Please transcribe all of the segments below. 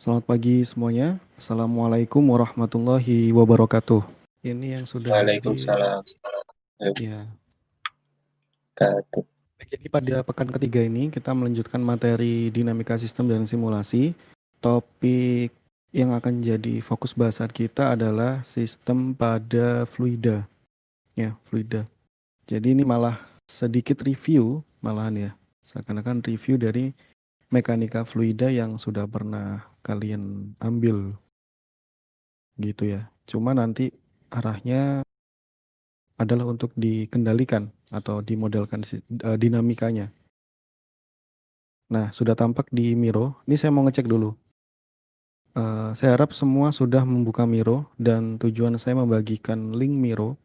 Selamat pagi semuanya. Assalamualaikum warahmatullahi wabarakatuh. Ini yang sudah hadir. Waalaikumsalam. Ya. Wabarakatuh. Jadi pada pekan ketiga ini kita melanjutkan materi dinamika sistem dan simulasi. Topik yang akan jadi fokus bahasan kita adalah sistem pada fluida. Ya, fluida. Jadi ini malah sedikit review malahan ya. Seakan-akan review dari mekanika fluida yang sudah pernah kalian ambil gitu ya. Cuma nanti arahnya adalah untuk dikendalikan atau dimodelkan dinamikanya. Nah, sudah tampak di Miro. Ini saya mau ngecek dulu. Saya harap semua sudah membuka Miro dan tujuan saya membagikan link Miro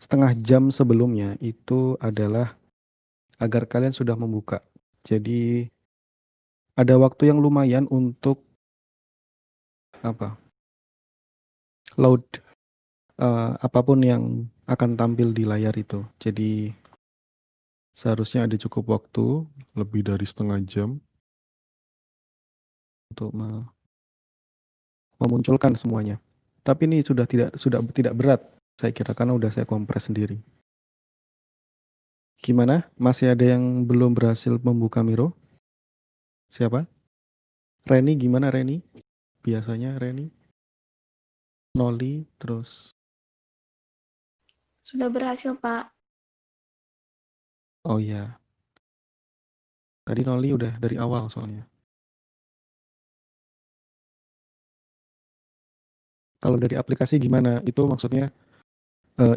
setengah jam sebelumnya itu adalah agar kalian sudah membuka. Jadi ada waktu yang lumayan untuk load apapun yang akan tampil di layar itu. Jadi seharusnya ada cukup waktu lebih dari setengah jam untuk memunculkan semuanya. Tapi ini sudah tidak berat, saya kira, karena udah saya kompres sendiri. Gimana? Masih ada yang belum berhasil membuka Miro? Siapa? Reni, gimana Reni? Biasanya Reni? Noli, terus... Sudah berhasil, Pak. Oh iya. Tadi Noli udah dari awal soalnya. Kalau dari aplikasi gimana? Itu maksudnya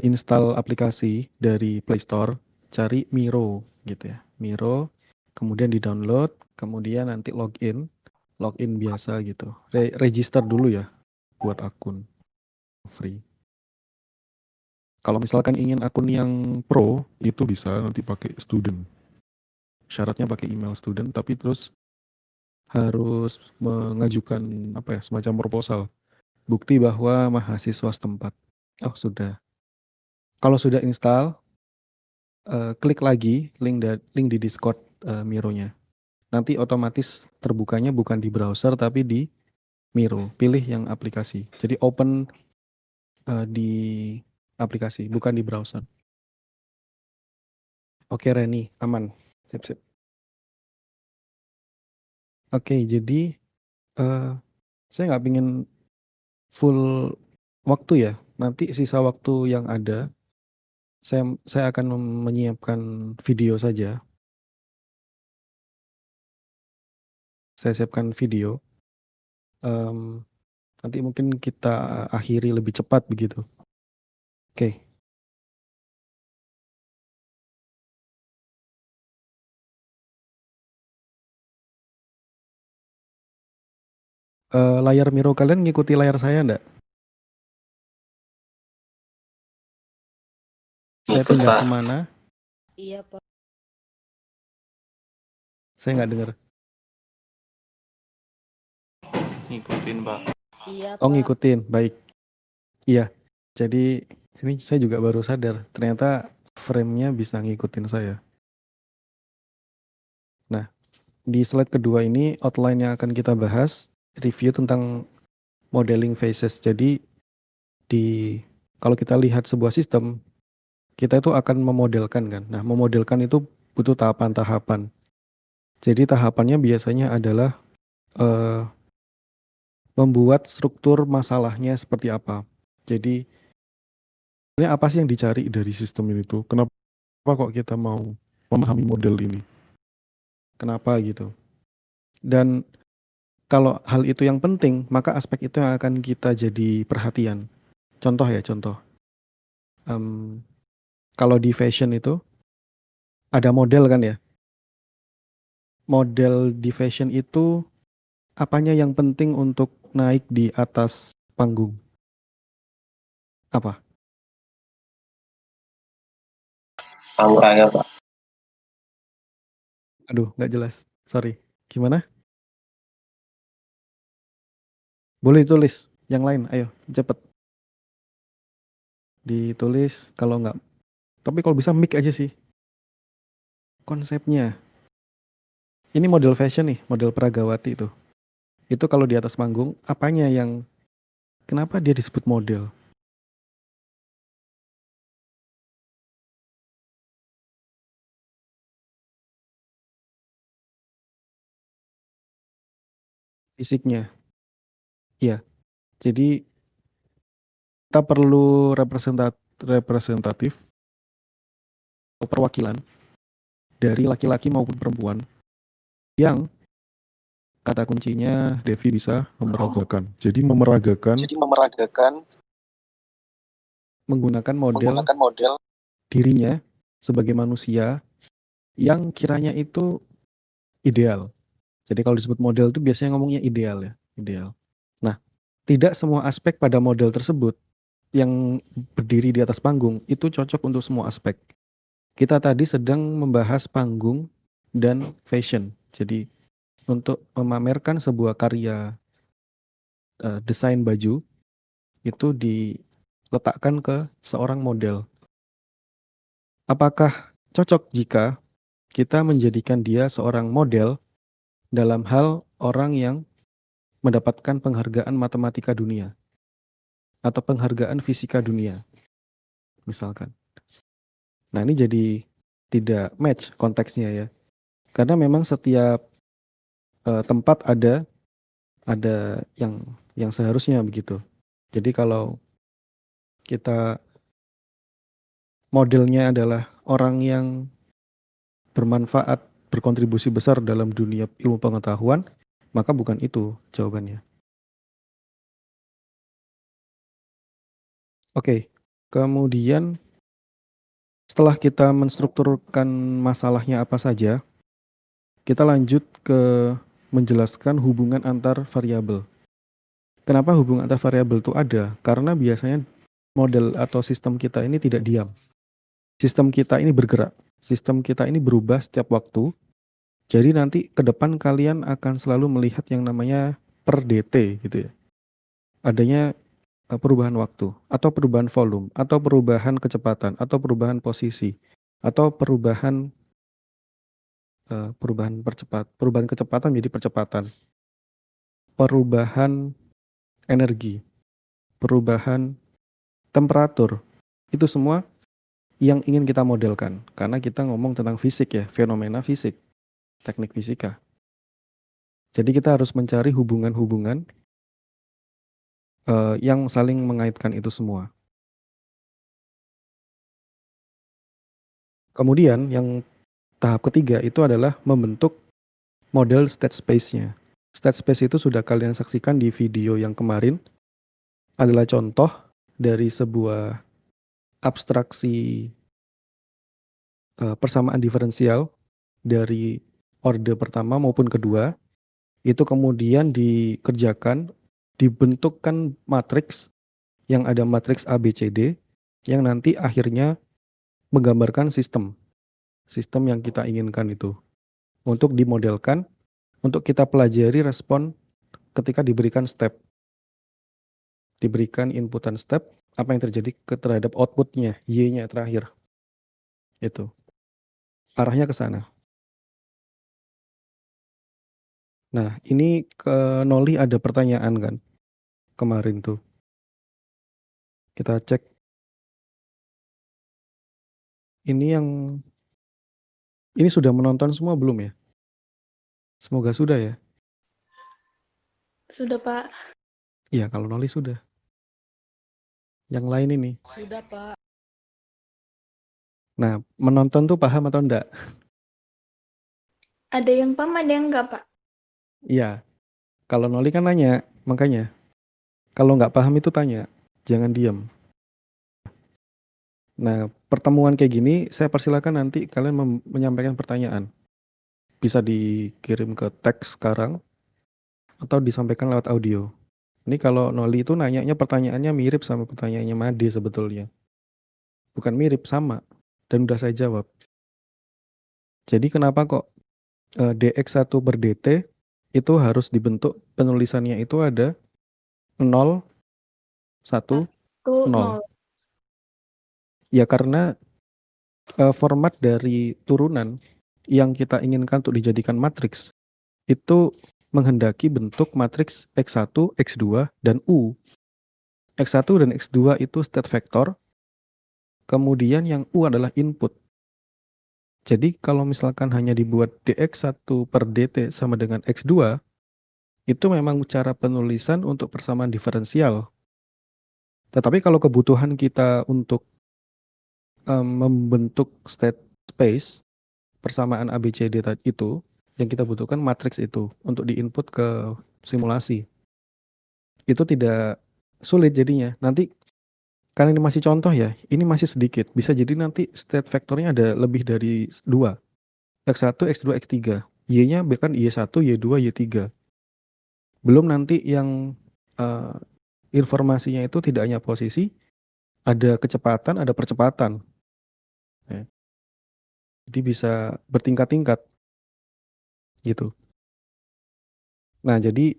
install aplikasi dari Play Store, cari Miro gitu ya. Miro, kemudian di-download, kemudian nanti login biasa gitu. Register dulu ya buat akun free. Kalau misalkan ingin akun yang pro, itu bisa nanti pakai student. Syaratnya pakai email student, tapi terus harus mengajukan semacam proposal. Bukti bahwa mahasiswa setempat. Oh, sudah. Kalau sudah install, klik lagi link di Discord Miro-nya. Nanti otomatis terbukanya bukan di browser tapi di Miro. Pilih yang aplikasi. Jadi open di aplikasi, bukan di browser. Oke Reni, aman. Sip. Oke, jadi saya nggak ingin full waktu ya. Nanti sisa waktu yang ada, saya akan menyiapkan video saja. Saya siapkan video. Nanti mungkin kita akhiri lebih cepat begitu. Oke. Layar Miro kalian ngikuti layar saya enggak? Saya Ikut, pindah Pak. kemana? Iya, Pak. Saya nggak dengar. Ngikutin, Pak. Iya, Oh, Pak. ngikutin. Baik. Iya. Jadi sini saya juga baru sadar. Ternyata frame-nya bisa ngikutin saya. Nah, di slide kedua ini outline yang akan kita bahas, review tentang modeling phases. Jadi kalau kita lihat sebuah sistem, kita itu akan memodelkan kan. Nah, memodelkan itu butuh tahapan-tahapan. Jadi tahapannya biasanya adalah membuat struktur masalahnya seperti apa. Jadi sebenarnya apa sih yang dicari dari sistem ini tuh? Kenapa kok kita mau memahami model ini? Kenapa gitu? Dan kalau hal itu yang penting, maka aspek itu yang akan kita jadi perhatian. Contoh ya, contoh. Kalau di fashion itu ada model kan ya. Model di fashion itu apanya yang penting untuk naik di atas panggung? Apa? Auranya, Pak. Aduh, nggak jelas. Sorry. Gimana? Boleh ditulis. Yang lain, ayo, cepet. Ditulis kalau nggak. Tapi kalau bisa mic aja sih. Konsepnya. Ini model fashion nih, model Pragawati itu. Itu kalau di atas panggung, apanya yang kenapa dia disebut model? Fisiknya. Ya, jadi kita perlu representatif atau perwakilan dari laki-laki maupun perempuan yang kata kuncinya Devi bisa memeragakan. Jadi memeragakan menggunakan model dirinya sebagai manusia yang kiranya itu ideal. Jadi kalau disebut model itu biasanya ngomongnya ideal ya, ideal. Nah, tidak semua aspek pada model tersebut yang berdiri di atas panggung itu cocok untuk semua aspek. Kita tadi sedang membahas panggung dan fashion. Jadi untuk memamerkan sebuah karya desain baju itu diletakkan ke seorang model. Apakah cocok jika kita menjadikan dia seorang model dalam hal orang yang mendapatkan penghargaan matematika dunia atau penghargaan fisika dunia, misalkan. Nah, ini jadi tidak match konteksnya ya. Karena memang setiap tempat ada yang seharusnya begitu. Jadi kalau kita modelnya adalah orang yang bermanfaat, berkontribusi besar dalam dunia ilmu pengetahuan, maka bukan itu jawabannya. Oke, kemudian setelah kita menstrukturkan masalahnya apa saja, kita lanjut ke menjelaskan hubungan antar variabel. Kenapa hubungan antar variabel itu ada? Karena biasanya model atau sistem kita ini tidak diam. Sistem kita ini bergerak. Sistem kita ini berubah setiap waktu. Jadi nanti ke depan kalian akan selalu melihat yang namanya per dt gitu ya. Adanya perubahan waktu atau perubahan volume atau perubahan kecepatan atau perubahan posisi atau perubahan perubahan kecepatan menjadi percepatan, perubahan energi, perubahan temperatur. Itu semua yang ingin kita modelkan karena kita ngomong tentang fisik ya, fenomena fisik, teknik fisika. Jadi kita harus mencari hubungan-hubungan yang saling mengaitkan itu semua. Kemudian yang tahap ketiga itu adalah membentuk model state space-nya. State space itu sudah kalian saksikan di video yang kemarin, adalah contoh dari sebuah abstraksi persamaan diferensial dari orde pertama maupun kedua, itu kemudian dikerjakan, dibentukkan matriks yang ada matriks ABCD yang nanti akhirnya menggambarkan sistem yang kita inginkan itu untuk dimodelkan, untuk kita pelajari respon ketika diberikan step, diberikan inputan step, apa yang terjadi terhadap outputnya, Y-nya terakhir. Itu arahnya ke sana. Nah, ini ke Noli ada pertanyaan kan kemarin tuh. Kita cek. Ini sudah menonton semua belum ya? Semoga sudah ya. Sudah, Pak. Iya, kalau Noli sudah. Yang lain ini. Sudah, Pak. Nah, menonton tuh paham atau enggak? Ada yang paham, ada yang enggak, Pak? Iya. Kalau Noli kan nanya, makanya. Kalau nggak paham itu tanya, jangan diam. Nah, pertemuan kayak gini, saya persilakan nanti kalian menyampaikan pertanyaan. Bisa dikirim ke teks sekarang, atau disampaikan lewat audio. Ini kalau Noli itu nanyanya pertanyaannya mirip sama pertanyaannya Made sebetulnya. Bukan mirip, sama. Dan udah saya jawab. Jadi kenapa kok dx1 per dt itu harus dibentuk penulisannya itu ada 0, 1, 0. Ya karena format dari turunan yang kita inginkan untuk dijadikan matriks itu menghendaki bentuk matriks X1, X2, dan U. X1 dan X2 itu state vector, kemudian yang U adalah input. Jadi kalau misalkan hanya dibuat dx1 per dt sama dengan x2, itu memang cara penulisan untuk persamaan diferensial. Tetapi kalau kebutuhan kita untuk membentuk state space, persamaan ABCD itu, yang kita butuhkan matriks itu untuk diinput ke simulasi. Itu tidak sulit jadinya. Nanti karena ini masih contoh ya, ini masih sedikit. Bisa jadi nanti state vektornya ada lebih dari 2. X1, X2, X3. Y-nya bahkan Y1, Y2, Y3. Belum nanti yang informasinya itu tidak hanya posisi, ada kecepatan, ada percepatan. Ya. Jadi bisa bertingkat-tingkat. Gitu. Nah, jadi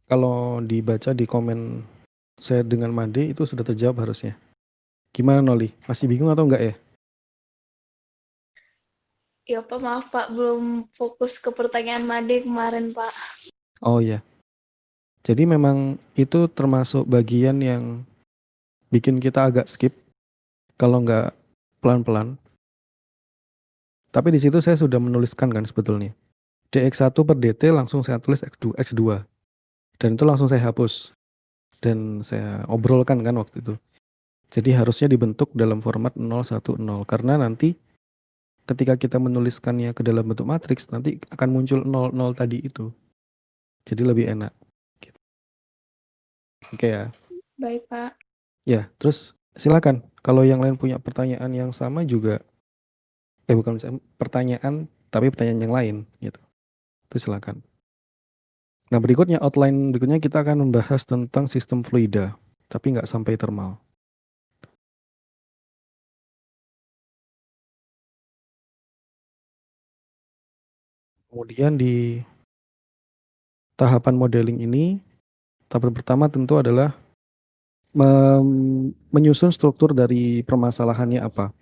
kalau dibaca di komen saya dengan Made itu sudah terjawab harusnya. Gimana Noli? Masih bingung atau enggak ya? Ya Pak, maaf Pak, belum fokus ke pertanyaan Made kemarin Pak. Oh ya. Jadi memang itu termasuk bagian yang bikin kita agak skip kalau nggak pelan-pelan. Tapi di situ saya sudah menuliskan kan sebetulnya. dx1 per dt langsung saya tulis x2. Dan itu langsung saya hapus. Dan saya obrolkan kan waktu itu. Jadi harusnya dibentuk dalam format 010. Karena nanti ketika kita menuliskannya ke dalam bentuk matriks, nanti akan muncul 00 tadi itu. Jadi lebih enak. Oke ya. Baik Pak. Ya, terus silakan. Kalau yang lain punya pertanyaan yang sama juga, bukan pertanyaan, tapi pertanyaan yang lain gitu. Itu silakan. Nah, outline berikutnya kita akan membahas tentang sistem fluida, tapi nggak sampai thermal. Kemudian di tahapan modeling ini, tahap pertama tentu adalah menyusun struktur dari permasalahannya apa.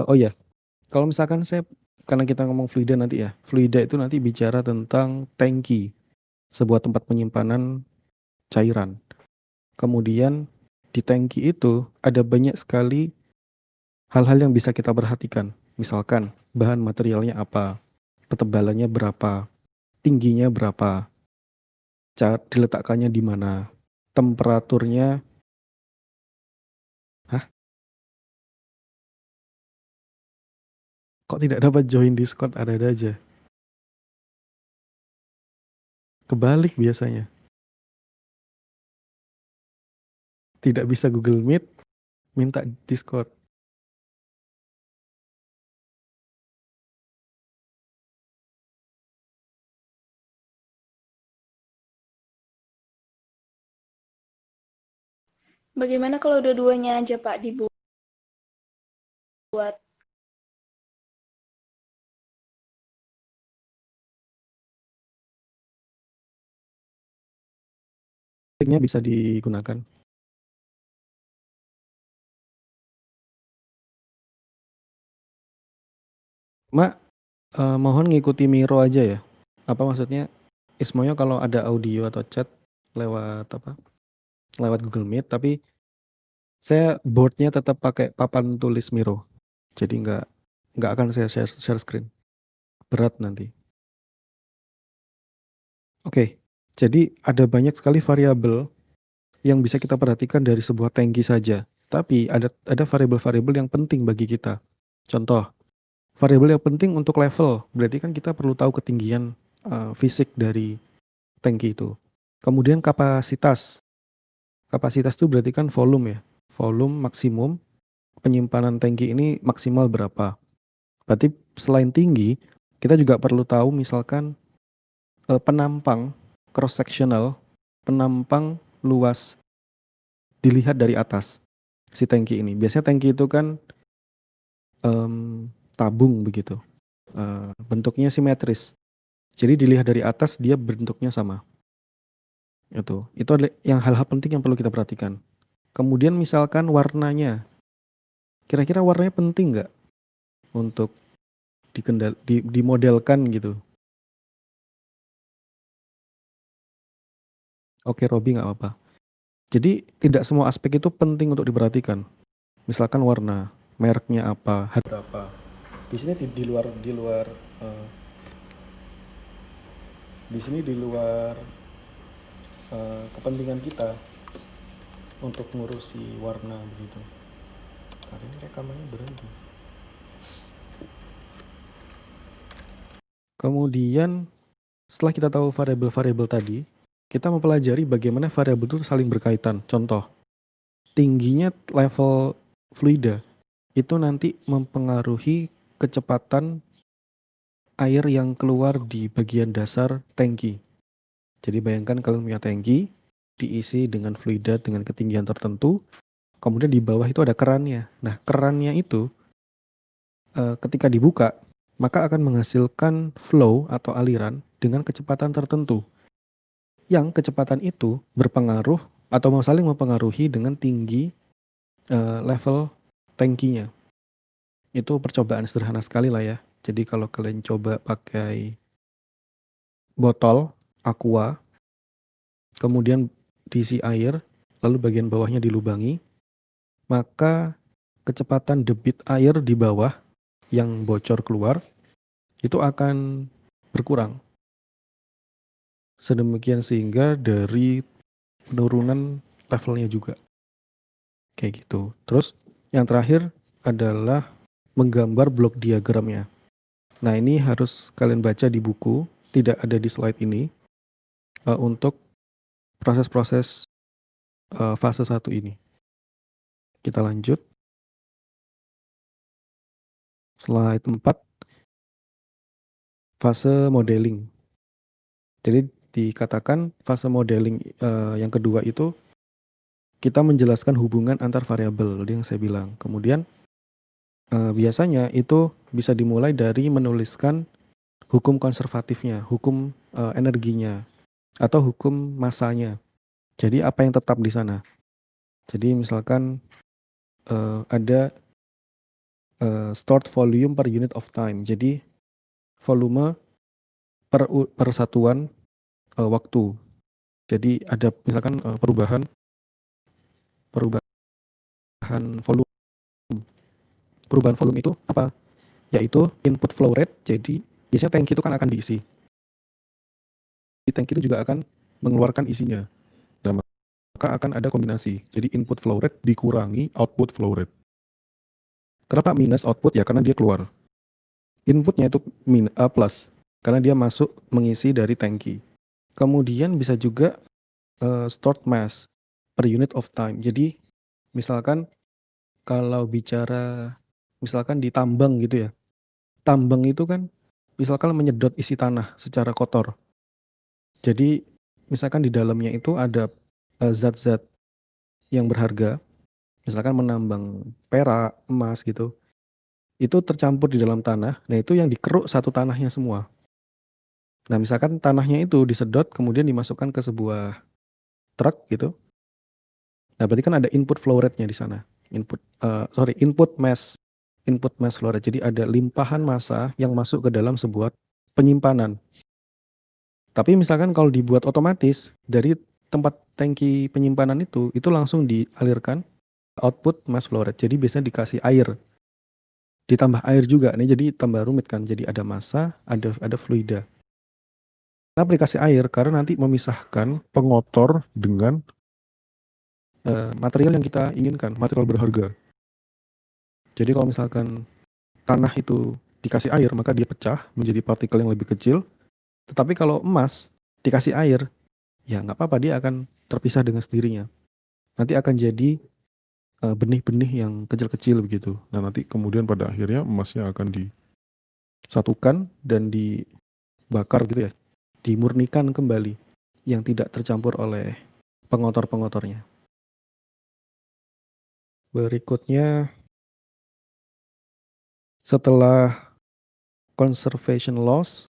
Oh ya, kalau misalkan karena kita ngomong fluida nanti ya, fluida itu nanti bicara tentang tangki, sebuah tempat penyimpanan cairan. Kemudian di tangki itu ada banyak sekali hal-hal yang bisa kita perhatikan. Misalkan bahan materialnya apa, ketebalannya berapa, tingginya berapa, diletakkannya di mana, temperaturnya. Kok tidak dapat join Discord, ada-ada aja. Kebalik biasanya. Tidak bisa Google Meet, minta Discord. Bagaimana kalau dua-duanya aja Pak dibuat? Linknya bisa digunakan. Mohon ngikuti Miro aja ya. Apa maksudnya? Ismonya kalau ada audio atau chat lewat lewat Google Meet, tapi saya boardnya tetap pakai papan tulis Miro. Jadi nggak akan saya share screen. Berat nanti. Oke, jadi ada banyak sekali variabel yang bisa kita perhatikan dari sebuah tangki saja. Tapi ada variabel-variabel yang penting bagi kita. Contoh, variabel yang penting untuk level, berarti kan kita perlu tahu ketinggian fisik dari tangki itu. Kemudian kapasitas. Kapasitas itu berarti kan volume ya. Volume maksimum penyimpanan tangki ini maksimal berapa. Berarti selain tinggi, kita juga perlu tahu misalkan penampang cross sectional, penampang luas dilihat dari atas si tangki ini. Biasanya tangki itu kan tabung begitu. Bentuknya simetris. Jadi dilihat dari atas dia bentuknya sama. Itu adalah yang hal-hal penting yang perlu kita perhatikan. Kemudian misalkan warnanya. Kira-kira warnanya penting nggak untuk dimodelkan gitu. Oke, Robi nggak apa-apa. Jadi tidak semua aspek itu penting untuk diperhatikan. Misalkan warna, mereknya apa, harga berapa. Di sini di luar kepentingan kita untuk ngurusi warna begitu. Karena ini rekamannya berhenti. Kemudian setelah kita tahu variabel-variabel tadi, kita mempelajari bagaimana variabel itu saling berkaitan. Contoh, tingginya level fluida itu nanti mempengaruhi kecepatan air yang keluar di bagian dasar tangki. Jadi bayangkan kalian punya tangki diisi dengan fluida dengan ketinggian tertentu, kemudian di bawah itu ada kerannya. Nah, kerannya itu ketika dibuka, maka akan menghasilkan flow atau aliran dengan kecepatan tertentu. Yang kecepatan itu berpengaruh atau mau saling mempengaruhi dengan tinggi level tangkinya. Itu percobaan sederhana sekali lah ya. Jadi kalau kalian coba pakai botol aqua, kemudian diisi air, lalu bagian bawahnya dilubangi, maka kecepatan debit air di bawah yang bocor keluar itu akan berkurang. Sedemikian sehingga dari penurunan levelnya juga. Kayak gitu. Terus yang terakhir adalah menggambar blok diagramnya. Nah, ini harus kalian baca di buku, tidak ada di slide ini, untuk proses-proses fase 1 ini. Kita lanjut. Slide 4. Fase modeling. Jadi dikatakan fase modeling yang kedua itu kita menjelaskan hubungan antar variabel yang saya bilang. Kemudian biasanya itu bisa dimulai dari menuliskan hukum konservatifnya, hukum energinya, atau hukum masanya. Jadi apa yang tetap di sana? Jadi misalkan ada stored volume per unit of time. Jadi volume per satuan waktu. Jadi ada misalkan perubahan volume. Perubahan volume itu apa? Yaitu input flow rate. Jadi biasanya tangki itu kan akan diisi. Di tangki itu juga akan mengeluarkan isinya. Dan maka akan ada kombinasi. Jadi input flow rate dikurangi output flow rate. Kenapa minus output? Ya karena dia keluar. Inputnya itu plus. Karena dia masuk mengisi dari tangki. Kemudian bisa juga stored mass per unit of time. Jadi misalkan kalau bicara misalkan di tambang gitu ya. Tambang itu kan misalkan menyedot isi tanah secara kotor. Jadi misalkan di dalamnya itu ada zat-zat yang berharga. Misalkan menambang perak, emas gitu. Itu tercampur di dalam tanah. Nah, itu yang dikeruk satu tanahnya semua. Nah, misalkan tanahnya itu disedot kemudian dimasukkan ke sebuah truk gitu. Nah, berarti kan ada input flow rate-nya di sana. Input mass flow rate. Jadi ada limpahan massa yang masuk ke dalam sebuah penyimpanan. Tapi misalkan kalau dibuat otomatis dari tempat tangki penyimpanan itu langsung dialirkan output mass flow rate. Jadi biasanya dikasih air. Ditambah air juga. Nih jadi tambah rumit kan. Jadi ada massa, ada fluida. Kenapa dikasih air? Karena nanti memisahkan pengotor dengan material yang kita inginkan, material berharga. Jadi kalau misalkan tanah itu dikasih air, maka dia pecah menjadi partikel yang lebih kecil. Tetapi kalau emas dikasih air, ya nggak apa-apa, dia akan terpisah dengan sendirinya. Nanti akan jadi benih-benih yang kecil-kecil begitu. Nah nanti kemudian pada akhirnya emasnya akan disatukan dan dibakar gitu ya. Dimurnikan kembali yang tidak tercampur oleh pengotor-pengotornya. Berikutnya, setelah conservation loss,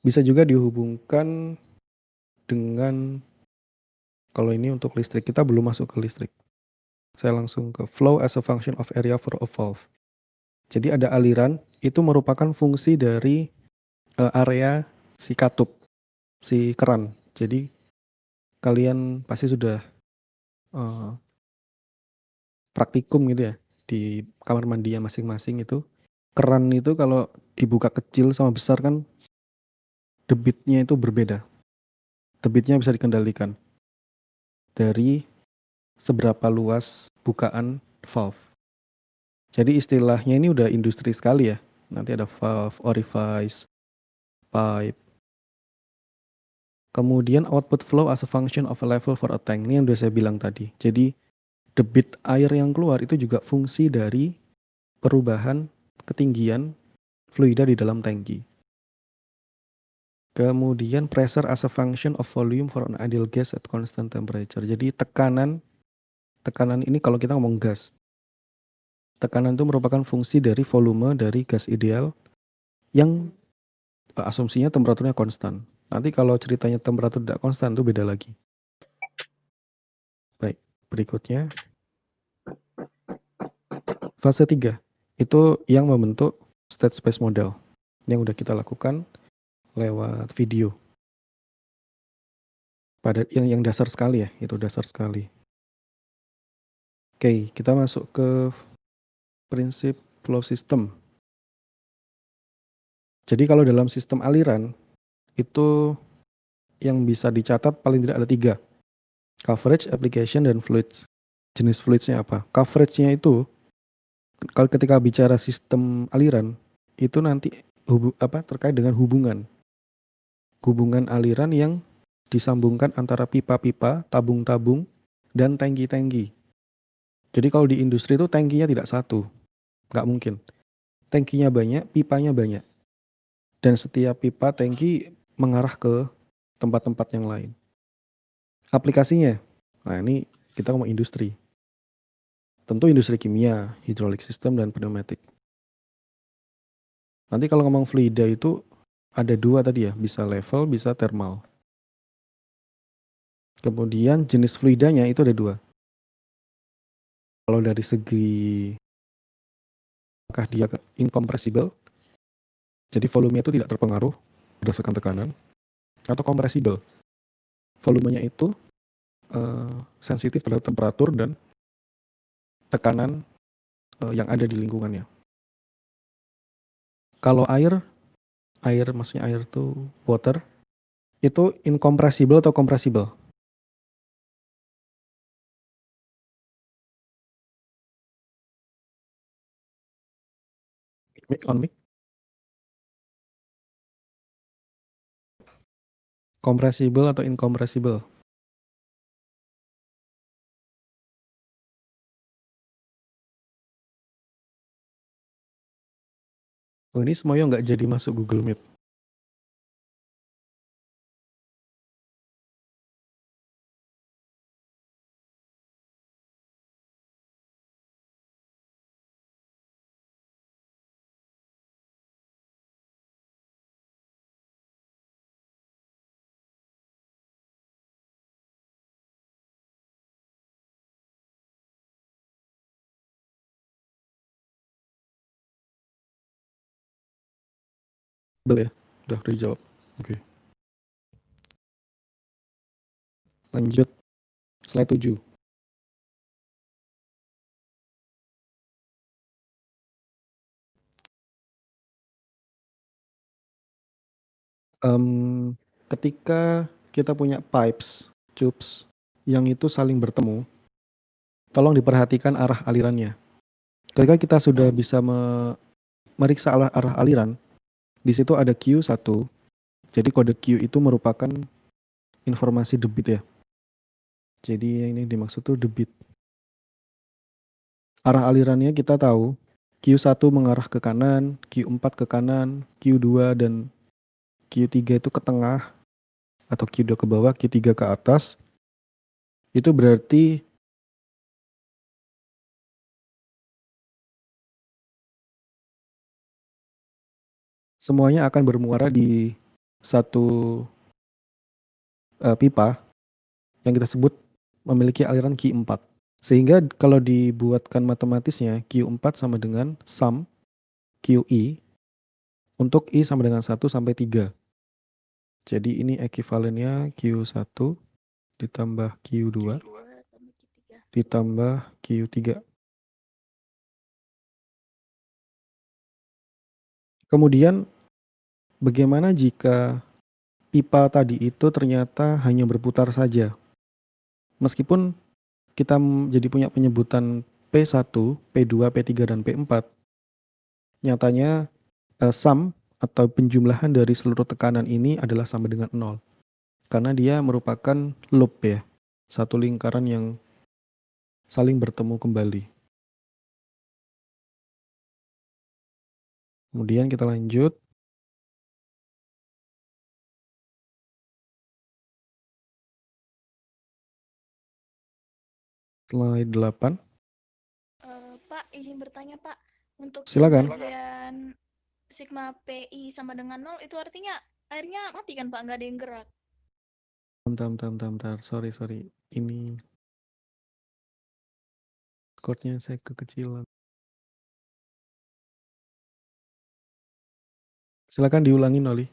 bisa juga dihubungkan dengan, kalau ini untuk listrik, kita belum masuk ke listrik. Saya langsung ke flow as a function of area for a valve. Jadi ada aliran, itu merupakan fungsi dari area si katup, si keran. Jadi kalian pasti sudah praktikum gitu ya, di kamar mandinya masing-masing itu. Keran itu kalau dibuka kecil sama besar kan debitnya itu berbeda. Debitnya bisa dikendalikan dari seberapa luas bukaan valve. Jadi istilahnya ini udah industri sekali ya. Nanti ada valve, orifice, pipe. Kemudian output flow as a function of a level for a tank. Ini yang udah saya bilang tadi. Jadi debit air yang keluar itu juga fungsi dari perubahan ketinggian fluida di dalam tangki. Kemudian pressure as a function of volume for an ideal gas at constant temperature. Jadi tekanan ini kalau kita ngomong gas. Tekanan itu merupakan fungsi dari volume dari gas ideal yang asumsinya temperaturnya konstan. Nanti kalau ceritanya temperatur tidak konstan itu beda lagi. Baik, berikutnya. Fase 3 itu yang membentuk state space model yang udah kita lakukan lewat video. Pada yang dasar sekali ya, itu dasar sekali. Oke, kita masuk ke prinsip flow system. Jadi kalau dalam sistem aliran itu yang bisa dicatat paling tidak ada 3. Coverage, application, dan fluids. Jenis fluidsnya apa? Coveragenya itu kalau ketika bicara sistem aliran itu nanti terkait dengan hubungan aliran yang disambungkan antara pipa-pipa, tabung-tabung, dan tangki-tangki. Jadi kalau di industri itu tangkinya tidak satu, nggak mungkin. Tangkinya banyak, pipanya banyak. Dan setiap pipa tangki mengarah ke tempat-tempat yang lain. Aplikasinya, nah ini kita ngomong industri. Tentu industri kimia, hydraulic system, dan pneumatik. Nanti kalau ngomong fluida itu ada 2 tadi ya, bisa level, bisa thermal. Kemudian jenis fluidanya itu ada 2. Kalau dari segi apakah dia incompressible, jadi volumenya itu tidak terpengaruh berdasarkan tekanan, atau compressible. Volumenya itu sensitif terhadap temperatur dan tekanan yang ada di lingkungannya. Kalau air maksudnya air itu water, itu incompressible atau compressible? On mic. Compressible atau incompressible? Oh, ini semuanya nggak jadi masuk Google Meet. Boleh ya? Udah dijawab. Oke. Lanjut slide 7. Ketika kita punya pipes, tubes yang itu saling bertemu, tolong diperhatikan arah alirannya. Ketika kita sudah bisa meriksa arah aliran, di situ ada Q1. Jadi kode Q itu merupakan informasi debit ya. Jadi yang ini dimaksud tuh debit. Arah alirannya kita tahu, Q1 mengarah ke kanan, Q4 ke kanan, Q2 dan Q3 itu ke tengah, atau Q2 ke bawah, Q3 ke atas. Itu berarti semuanya akan bermuara di satu pipa yang kita sebut memiliki aliran Q4. Sehingga kalau dibuatkan matematisnya, Q4 sama dengan sum QI untuk I sama dengan 1 sampai 3. Jadi ini ekivalennya Q1 ditambah Q2 ditambah Q3. Kemudian bagaimana jika pipa tadi itu ternyata hanya berputar saja? Meskipun kita jadi punya penyebutan P1, P2, P3, dan P4, nyatanya sum atau penjumlahan dari seluruh tekanan ini adalah sama dengan 0. Karena dia merupakan loop ya, satu lingkaran yang saling bertemu kembali. Kemudian kita lanjut. Slide 8. Pak, izin bertanya Pak. Untuk Silakan. bagian sigma PI sama dengan 0 itu artinya airnya mati kan Pak, nggak ada yang gerak. Bentar. Sorry. Ini chord-nya saya kekecilan. Silakan diulangi, Noli.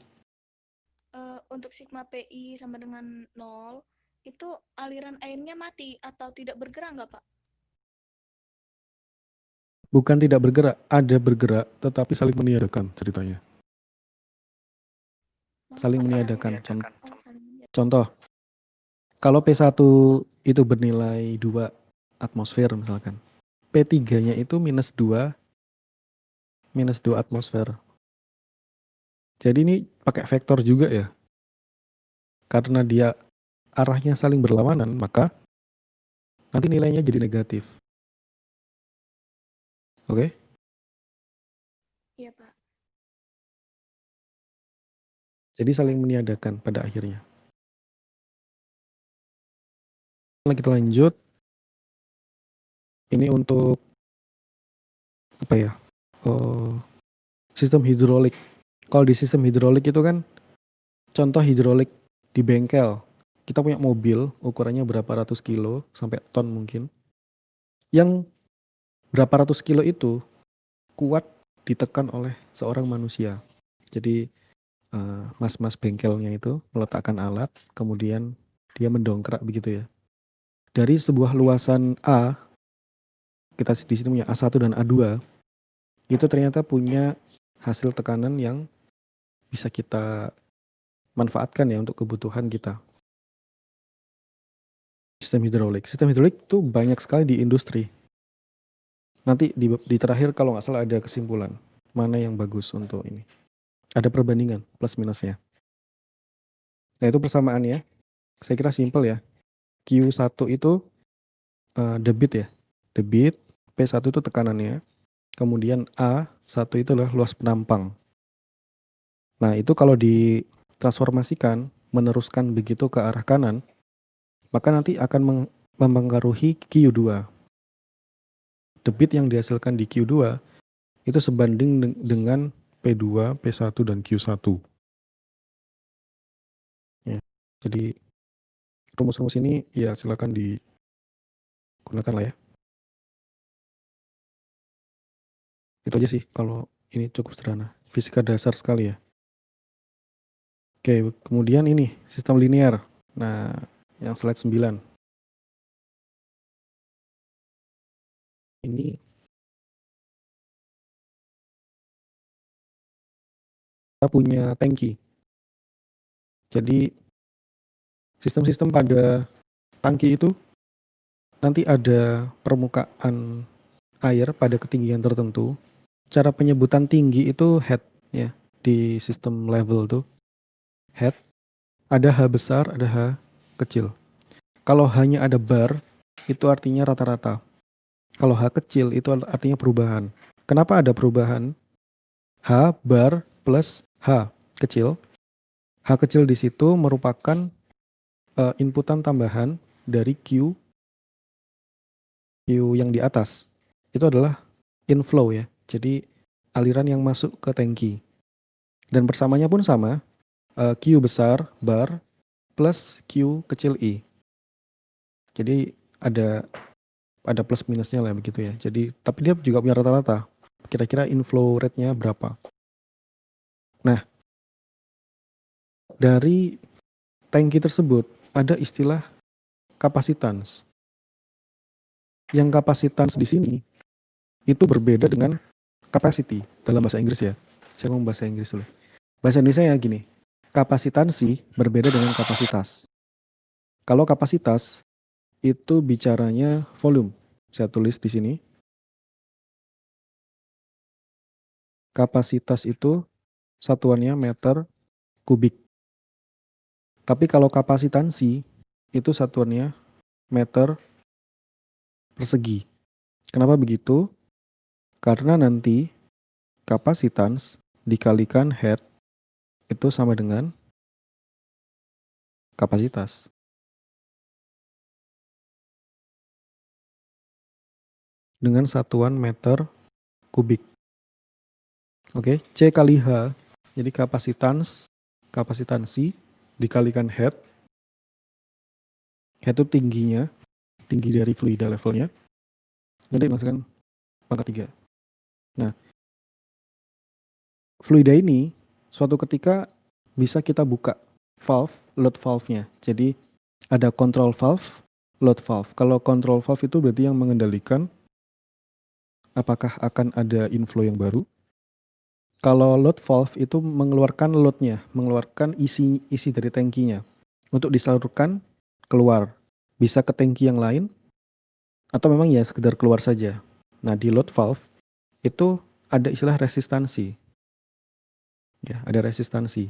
Untuk sigma PI sama dengan 0, itu aliran airnya mati atau tidak bergerak nggak Pak? Bukan tidak bergerak, ada bergerak, tetapi saling meniadakan ceritanya. Saling meniadakan. Contoh, kalau P1 itu bernilai 2 atmosfer misalkan, P3-nya itu minus 2 atmosfer. Jadi ini pakai vektor juga ya. Karena dia arahnya saling berlawanan, maka nanti nilainya jadi negatif. Oke? Iya Pak. Jadi saling meniadakan pada akhirnya. Kita lanjut. Ini untuk apa ya? Sistem hidrolik. Kalau di sistem hidrolik itu kan contoh hidrolik di bengkel. Kita punya mobil ukurannya berapa ratus kilo sampai ton mungkin. Yang berapa ratus kilo itu kuat ditekan oleh seorang manusia. Jadi mas-mas bengkelnya itu meletakkan alat, kemudian dia mendongkrak begitu ya. Dari sebuah luasan A, kita di sini punya A1 dan A2, itu ternyata punya hasil tekanan yang bisa kita manfaatkan ya untuk kebutuhan kita. Sistem hidrolik itu banyak sekali di industri. Nanti di terakhir kalau nggak salah ada kesimpulan mana yang bagus untuk ini. Ada perbandingan plus minusnya. Nah itu persamaannya. Saya kira simpel ya. Q1 itu debit ya. Debit, P1 itu tekanannya. Kemudian A1 itu adalah luas penampang. Nah itu kalau ditransformasikan, meneruskan begitu ke arah kanan, maka nanti akan mempengaruhi Q2. Debit yang dihasilkan di Q2 itu sebanding dengan P2, P1, dan Q1. Ya, jadi rumus-rumus ini ya silakan digunakan lah ya. Itu aja sih kalau ini cukup sederhana. Fisika dasar sekali ya. Oke, kemudian ini sistem linear. Nah, yang slide 9. Ini kita punya tangki. Jadi sistem-sistem pada tangki itu nanti ada permukaan air pada ketinggian tertentu. Cara penyebutan tinggi itu head ya di sistem level tuh. Head, ada H besar, ada H kecil. Kalau hanya ada bar, itu artinya rata-rata. Kalau H kecil itu artinya perubahan. Kenapa ada perubahan? H bar plus H kecil. H kecil di situ merupakan inputan tambahan dari Q yang di atas. Itu adalah inflow ya. Jadi aliran yang masuk ke tangki. Dan persamanya pun sama. Q besar bar plus Q kecil I. Jadi ada plus minusnya lah begitu ya. Jadi tapi dia juga punya rata-rata. kira-kira inflow rate-nya berapa. Nah, dari tangki tersebut ada istilah kapasitans. Yang kapasitans di sini itu berbeda dengan capacity dalam bahasa Inggris ya. Saya ngomong bahasa Inggris dulu. Bahasa Indonesia ya gini, kapasitansi berbeda dengan kapasitas. Kalau kapasitas itu bicaranya volume. Saya tulis di sini. Kapasitas itu satuannya meter kubik. Tapi kalau kapasitansi itu satuannya meter persegi. Kenapa begitu? Karena nanti kapasitans dikalikan head itu sama dengan kapasitas. Dengan satuan meter kubik. Oke, C kali H. Jadi kapasitansi dikalikan head. Head itu tingginya, tinggi dari fluida levelnya. Nanti masukkan pangkat 3. Nah, fluida ini suatu ketika bisa kita buka valve, load valve-nya. Jadi ada control valve, load valve. Kalau control valve itu berarti yang mengendalikan apakah akan ada inflow yang baru. Kalau load valve itu mengeluarkan load-nya, mengeluarkan isi dari tangkinya untuk disalurkan keluar. Bisa ke tangki yang lain atau memang ya sekedar keluar saja. Nah, di load valve itu ada istilah resistansi. Ya, ada resistansi.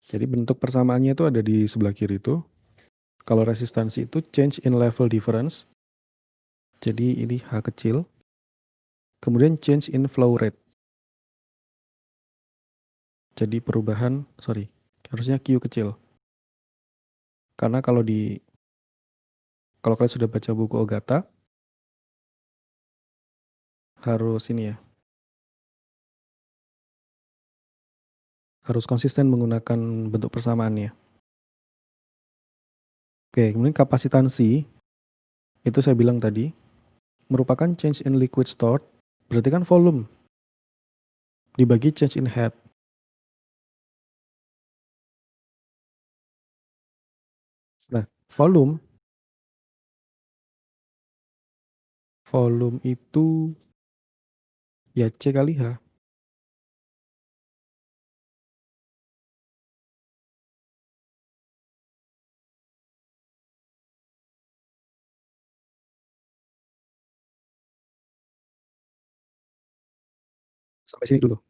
Jadi bentuk persamaannya itu ada di sebelah kiri itu. Kalau resistansi itu change in level difference. Jadi ini H kecil. Kemudian change in flow rate. Jadi perubahan, harusnya Q kecil. Karena kalau kalian sudah baca buku Ogata, harus ini ya, harus konsisten menggunakan bentuk persamaannya. Oke, kemudian kapasitansi, itu saya bilang tadi, merupakan change in liquid stored, berarti kan volume, dibagi change in head. Nah, volume itu ya C kali H. Sampai sini dulu.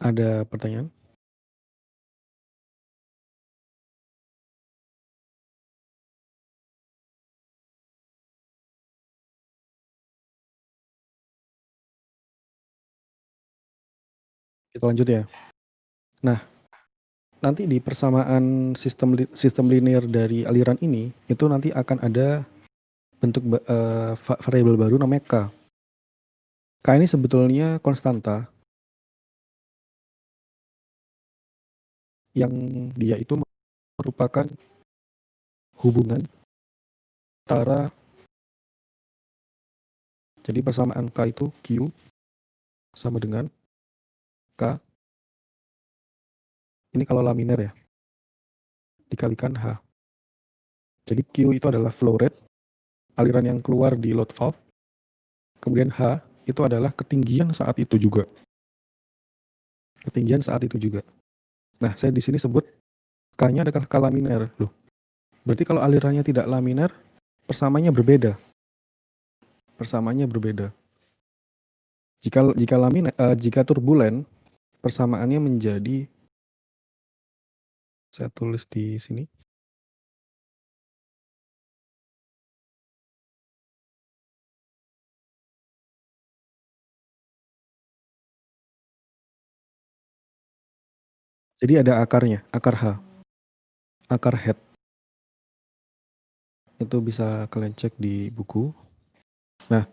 Ada pertanyaan? Kita lanjut ya. Nah, nanti di persamaan sistem linear dari aliran ini, itu nanti akan ada bentuk variabel baru namanya K. K ini sebetulnya konstanta yang dia itu merupakan hubungan antara, jadi persamaan K itu Q sama dengan K, ini kalau laminar ya, dikalikan H. Jadi Q itu adalah flow rate, aliran yang keluar di load valve, kemudian H itu adalah ketinggian saat itu juga. Ketinggian saat itu juga. Nah, saya di sini sebut K-nya adalah K laminar. Loh, berarti kalau alirannya tidak laminar, persamaannya berbeda. Persamaannya berbeda. Jika turbulen, persamaannya menjadi, saya tulis di sini. Jadi ada akarnya, akar H, akar head. Itu bisa kalian cek di buku. Nah,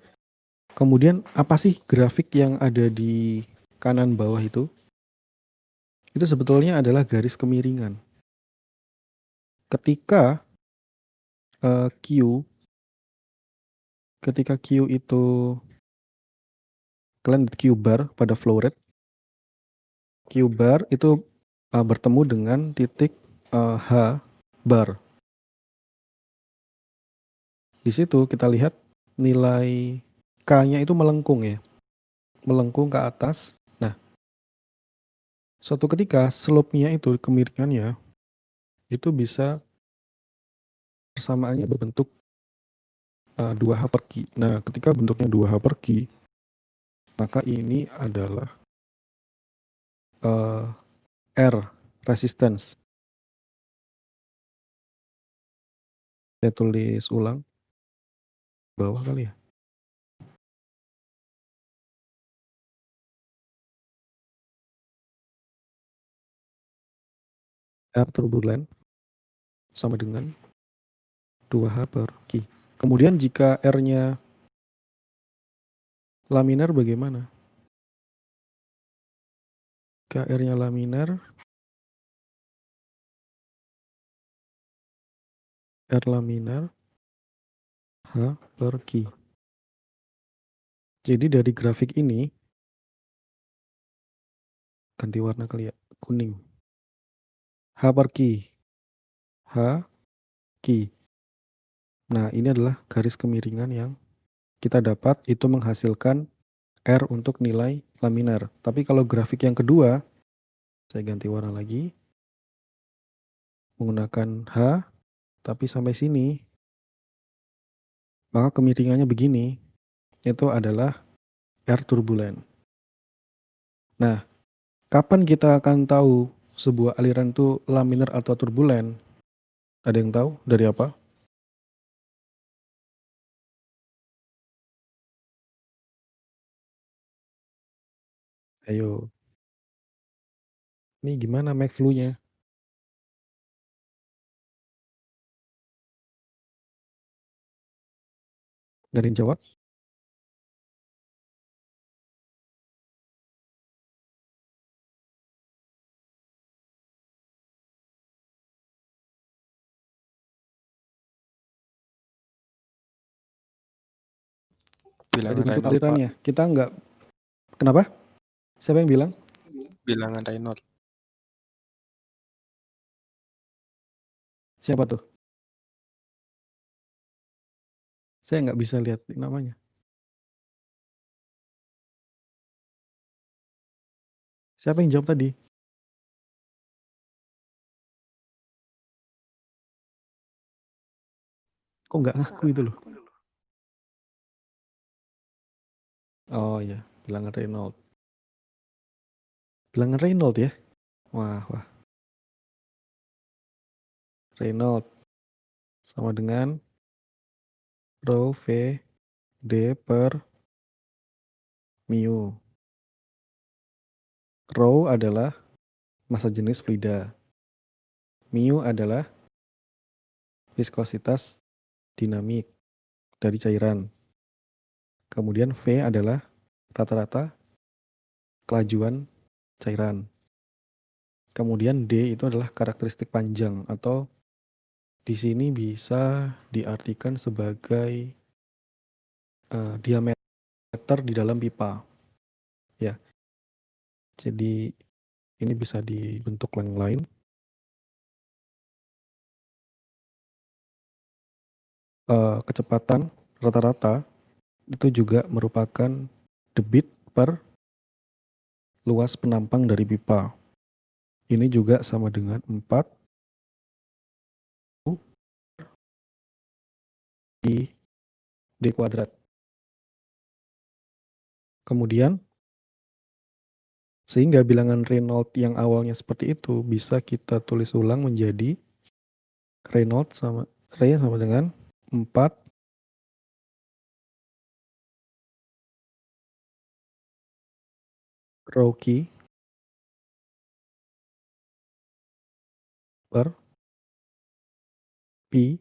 kemudian apa sih grafik yang ada di kanan bawah itu? Itu sebetulnya adalah garis kemiringan. Ketika Q itu kalian lihat Q bar pada flow rate. Q bar itu bertemu dengan titik H bar. Di situ kita lihat nilai K-nya itu melengkung ya. Melengkung ke atas. Nah, suatu ketika slope-nya itu, kemiringannya, itu bisa persamaannya berbentuk 2H per Q. Nah, ketika bentuknya 2H per Q, maka ini adalah R, resistance. Saya tulis ulang. Bawah kali ya. R turbulent sama dengan 2H per Q. Kemudian jika R-nya laminar bagaimana? Jika R-nya laminar, R laminar H per Q. Jadi dari grafik ini, ganti warna kali ya, kuning. H per Q. H, Q. Nah, ini adalah garis kemiringan yang kita dapat, itu menghasilkan R untuk nilai laminar. Tapi kalau grafik yang kedua, saya ganti warna lagi. Menggunakan H, tapi sampai sini, maka kemiringannya begini. Itu adalah R turbulent. Nah, kapan kita akan tahu sebuah aliran itu laminar atau turbulent? Ada yang tahu dari apa? Ayo. Ini gimana McFlu-nya? Gak ada yang jawab? Bilangan Dibentuk Reynolds, Pak. alirannya. Kita nggak. Kenapa? Siapa yang bilang? Bilangan Reynolds. Siapa tuh? Saya nggak bisa lihat namanya. Siapa yang jawab tadi? Kok nggak ngaku itu loh? Oh iya, bilangan Reynolds. Bilangan Reynolds ya? Wah. Reynolds sama dengan rho V D per mu. Rho adalah massa jenis fluida. Mu adalah viskositas dinamik dari cairan. Kemudian V adalah rata-rata kelajuan cairan. Kemudian D itu adalah karakteristik panjang atau di sini bisa diartikan sebagai diameter di dalam pipa. Ya. Jadi ini bisa dibentuk yang lain. Kecepatan rata-rata itu juga merupakan debit per luas penampang dari pipa. Ini juga sama dengan 4 di D kuadrat. Kemudian, sehingga bilangan Reynolds yang awalnya seperti itu bisa kita tulis ulang menjadi Reynolds sama dengan 4 rho Q per Pi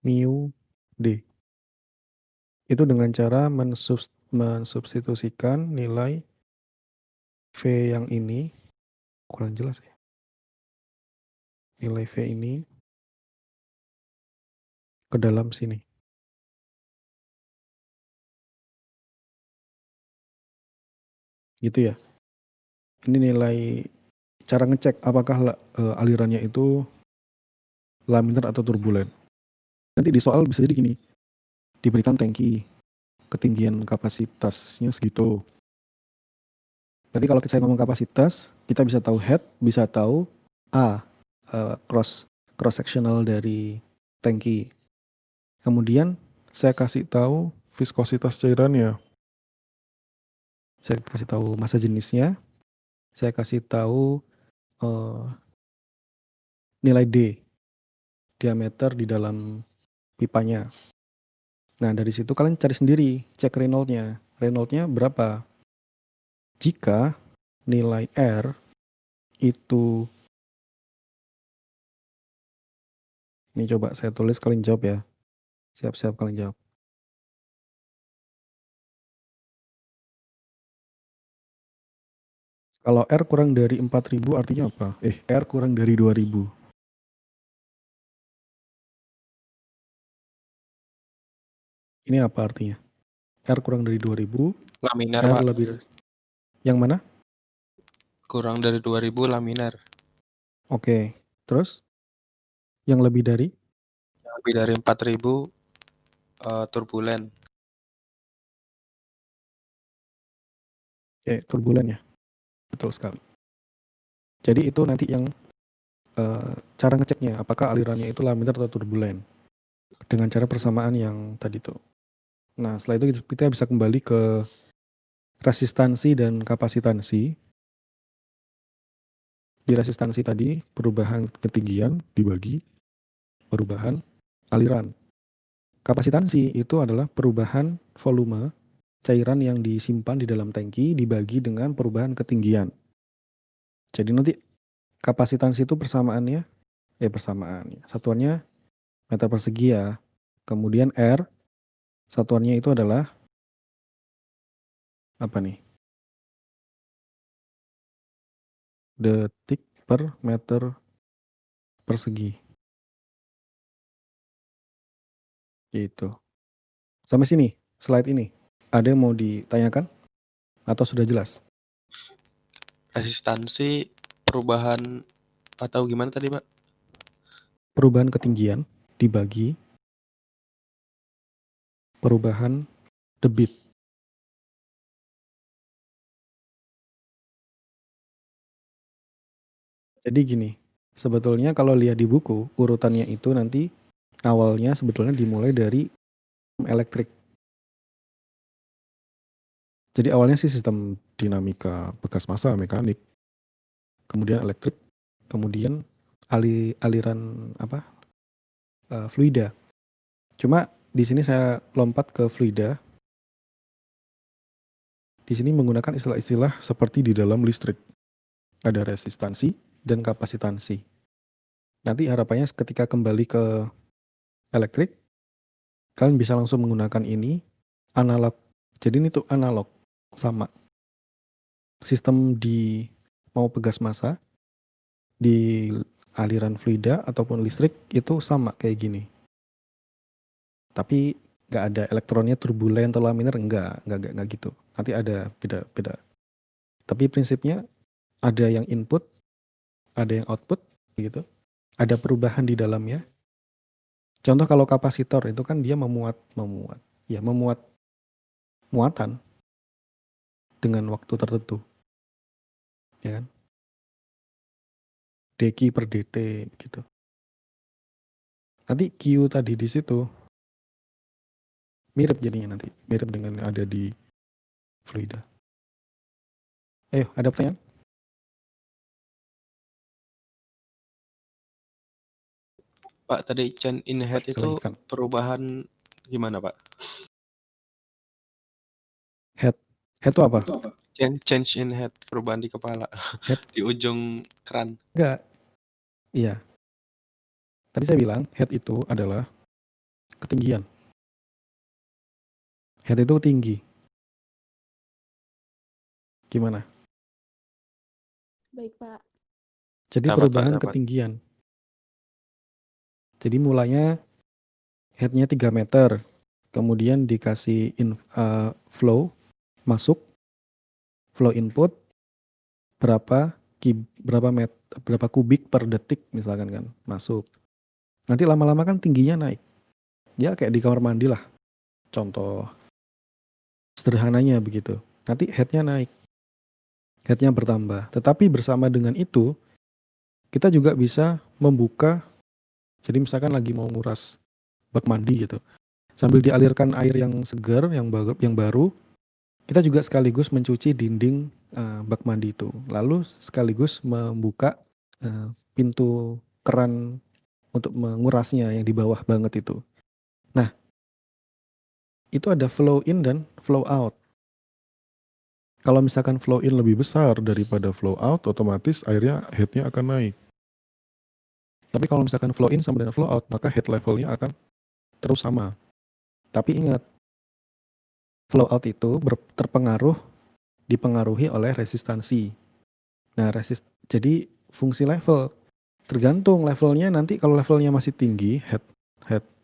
mu D. Itu dengan cara mensubstitusikan nilai V yang ini, kurang jelas ya. Nilai V ini ke dalam sini. gitu ya. Ini nilai cara ngecek apakah alirannya itu laminar atau turbulen. Nanti di soal bisa jadi gini, diberikan tangki, ketinggian kapasitasnya segitu. Berarti kalau saya ngomong kapasitas, kita bisa tahu head, bisa tahu A, cross sectional dari tangki. Kemudian saya kasih tahu viskositas cairannya. Saya kasih tahu massa jenisnya. Saya kasih tahu nilai D, diameter di dalam pipanya. Nah, dari situ kalian cari sendiri, cek Reynolds-nya. Reynolds-nya berapa? Jika nilai R itu, ini coba saya tulis, kalian jawab ya. Siap-siap kalian jawab. Kalau R kurang dari 4.000 artinya apa? R kurang dari 2.000. Ini apa artinya? R kurang dari 2.000. Laminar, R Pak. lebih dari... Yang mana? Kurang dari 2000 laminar. Oke. Terus? Yang lebih dari? Yang lebih dari 4000 turbulen. Oke, turbulen ya. Betul sekali. Jadi itu nanti yang cara ngeceknya, apakah alirannya itu laminar atau turbulen. Dengan cara persamaan yang tadi tuh. Nah, setelah itu kita bisa kembali ke resistansi dan kapasitansi. Di resistansi tadi, perubahan ketinggian dibagi perubahan aliran. Kapasitansi itu adalah perubahan volume cairan yang disimpan di dalam tangki dibagi dengan perubahan ketinggian. Jadi nanti kapasitansi itu persamaannya, satuannya meter persegi ya. Kemudian R, satuannya itu adalah apa nih? Detik per meter persegi. Gitu. Sampai sini, slide ini. Ada yang mau ditanyakan? Atau sudah jelas? Resistansi, perubahan atau gimana tadi, Pak? Perubahan ketinggian dibagi perubahan debit. Jadi gini, sebetulnya kalau lihat di buku, urutannya itu nanti awalnya sebetulnya dimulai dari elektrik. Jadi awalnya sih sistem dinamika bekas massa mekanik, kemudian elektrik, kemudian aliran fluida. Cuma di sini saya lompat ke fluida. Di sini menggunakan istilah-istilah seperti di dalam listrik. Ada resistansi dan kapasitansi. Nanti harapannya ketika kembali ke elektrik, kalian bisa langsung menggunakan ini analog. Jadi ini tuh analog, sama. Sistem di mau pegas massa, di aliran fluida ataupun listrik itu sama kayak gini. Tapi nggak ada elektronnya turbulen atau laminar, nggak gitu. Nanti ada beda. Tapi prinsipnya ada yang input, ada yang output, gitu. Ada perubahan di dalamnya. Contoh kalau kapasitor itu kan dia memuat muatan dengan waktu tertentu, ya kan? Dq per dt gitu. Nanti Q tadi di situ mirip jadinya nanti, mirip dengan yang ada di fluida. Ayo, ada pertanyaan? Pak, tadi change in head Baik, itu selanjutkan. perubahan gimana, Pak? Head itu apa? Change in head, perubahan di kepala. Head? Di ujung keran. Enggak. Iya. Tadi saya bilang head itu adalah ketinggian. Head itu tinggi. Gimana? Baik, Pak. Jadi Dapat, perubahan Pak, dapat. ketinggian. Jadi mulanya headnya 3 meter. Kemudian dikasih flow masuk. flow input berapa berapa kubik per detik misalkan kan masuk. Nanti lama-lama kan tingginya naik. Ya kayak di kamar mandi lah. Contoh sederhananya begitu. Nanti headnya naik. Headnya bertambah. Tetapi bersama dengan itu kita juga bisa membuka. Jadi misalkan lagi mau nguras bak mandi gitu. Sambil dialirkan air yang segar, yang baru, kita juga sekaligus mencuci dinding bak mandi itu. Lalu sekaligus membuka pintu keran untuk mengurasnya yang di bawah banget itu. Nah, itu ada flow in dan flow out. Kalau misalkan flow in lebih besar daripada flow out, otomatis airnya headnya akan naik. Tapi kalau misalkan flow in sama dengan flow out, maka head levelnya akan terus sama. Tapi ingat, flow out itu dipengaruhi oleh resistansi. Nah, jadi fungsi level tergantung levelnya. Nanti kalau levelnya masih tinggi,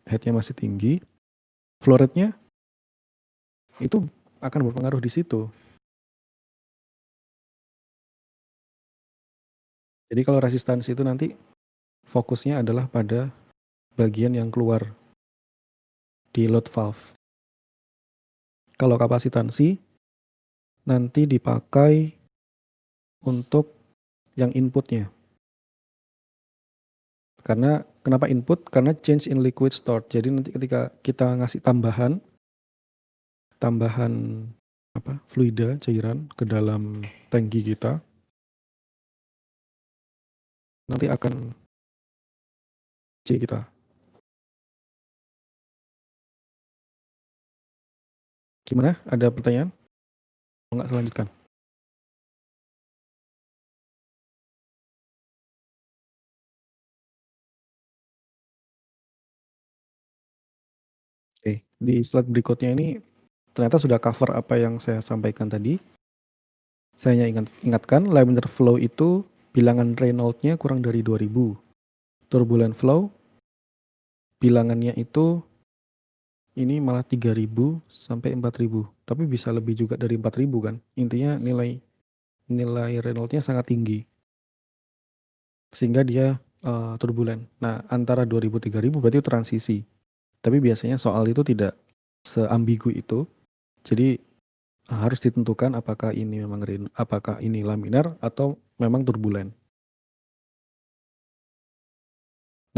headnya masih tinggi, flow rate-nya itu akan berpengaruh di situ. Jadi kalau resistansi itu nanti fokusnya adalah pada bagian yang keluar di load valve. Kalau kapasitansi nanti dipakai untuk yang inputnya. Karena kenapa input? Karena change in liquid stored. Jadi nanti ketika kita ngasih tambahan fluida cairan ke dalam tangki kita, nanti akan C kita. Gimana? Ada pertanyaan? Enggak, selanjutkan. Oke, di slide berikutnya ini ternyata sudah cover apa yang saya sampaikan tadi. Saya ingatkan, laminar flow itu bilangan Reynolds-nya kurang dari 2000. Turbulent flow bilangannya itu ini malah 3000 sampai 4000. Tapi bisa lebih juga dari 4000 kan. Intinya nilai Reynolds-nya sangat tinggi. Sehingga dia turbulent. Nah, antara 2000-3000 berarti transisi. Tapi biasanya soal itu tidak seambigu itu. Jadi harus ditentukan apakah ini laminar atau memang turbulent.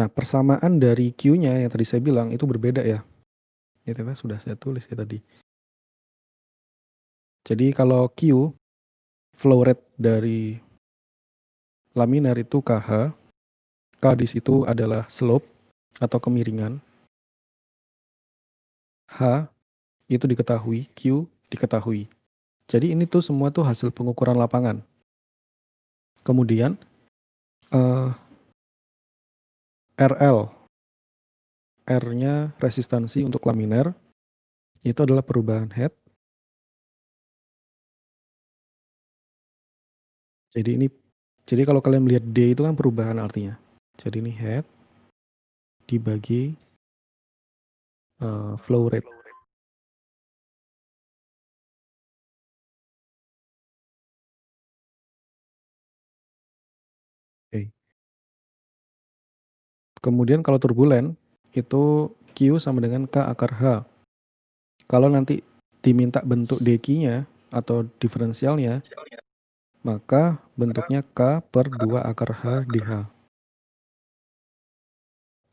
Nah, persamaan dari Q-nya yang tadi saya bilang itu berbeda ya. Itu sudah saya tulis ya tadi. Jadi kalau Q, flow rate dari laminar itu KH. K di situ adalah slope atau kemiringan. H itu diketahui, Q diketahui. Jadi ini tuh semua tuh hasil pengukuran lapangan. Kemudian RL, R-nya resistansi untuk laminar, itu adalah perubahan head. Jadi kalau kalian melihat D itu kan perubahan artinya. Jadi ini head dibagi flow rate. Oke. Kemudian kalau turbulent itu Q sama dengan K akar H. Kalau nanti diminta bentuk dq-nya atau diferensialnya, maka bentuknya K per 2 akar H di H.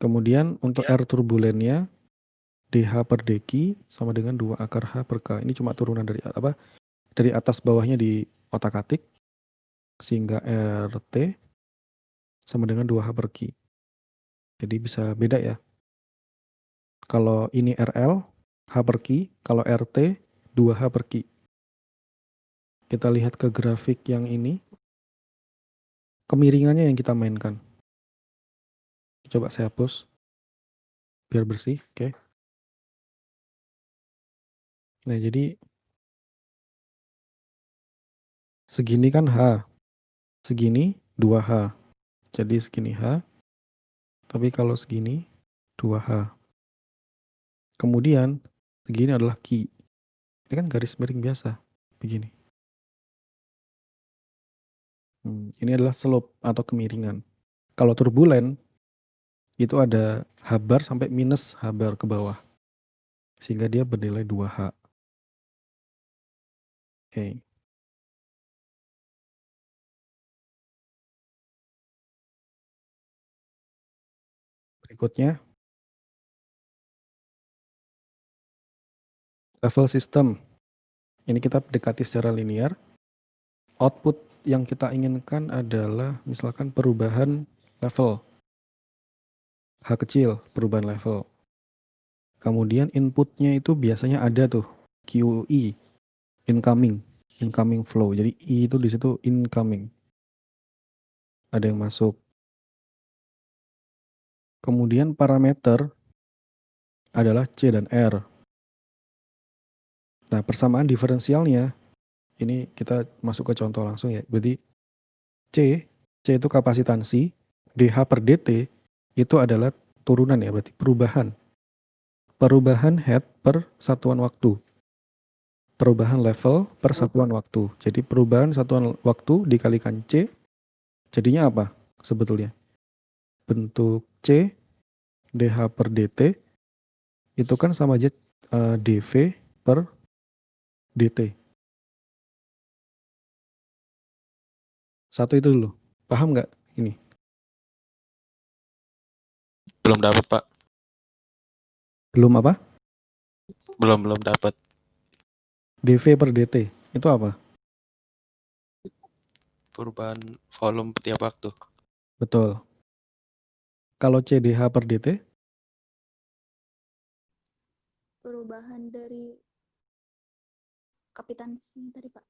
Kemudian untuk R turbulentnya DH per dq sama dengan 2 akar H per K. Ini cuma turunan dari atas bawahnya di otak-atik, sehingga RT sama dengan 2H per Q. Jadi bisa beda ya. Kalau ini RL, H per Q, kalau RT, 2H per Q. Kita lihat ke grafik yang ini, kemiringannya yang kita mainkan. Coba saya hapus, biar bersih, oke. Nah, jadi segini kan H, segini 2H. Jadi segini H, tapi kalau segini 2H. Kemudian segini adalah Q. Ini kan garis miring biasa, begini. Ini adalah slope atau kemiringan. Kalau turbulen, itu ada H bar sampai minus H bar ke bawah. Sehingga dia bernilai 2H. Oke. Berikutnya, level system. Ini kita dekati secara linear. Output yang kita inginkan adalah misalkan perubahan level. H kecil, perubahan level. Kemudian inputnya itu biasanya ada tuh, QE, incoming flow. Jadi I itu di situ incoming. Ada yang masuk. Kemudian parameter adalah C dan R. Nah, persamaan diferensialnya, ini kita masuk ke contoh langsung ya. Berarti C itu kapasitansi, DH per DT itu adalah turunan ya, berarti perubahan head per satuan waktu. Perubahan level per satuan waktu. Jadi perubahan satuan waktu dikalikan C, jadinya apa sebetulnya? Bentuk C, DH per DT, itu kan sama aja DV per DT. Satu itu dulu. Paham nggak ini? Belum dapat, Pak. Belum apa? Belum dapat. DV per DT. Itu apa? Perubahan volume tiap waktu. Betul. Kalau CDH per DT? Perubahan dari kapitansi tadi, Pak.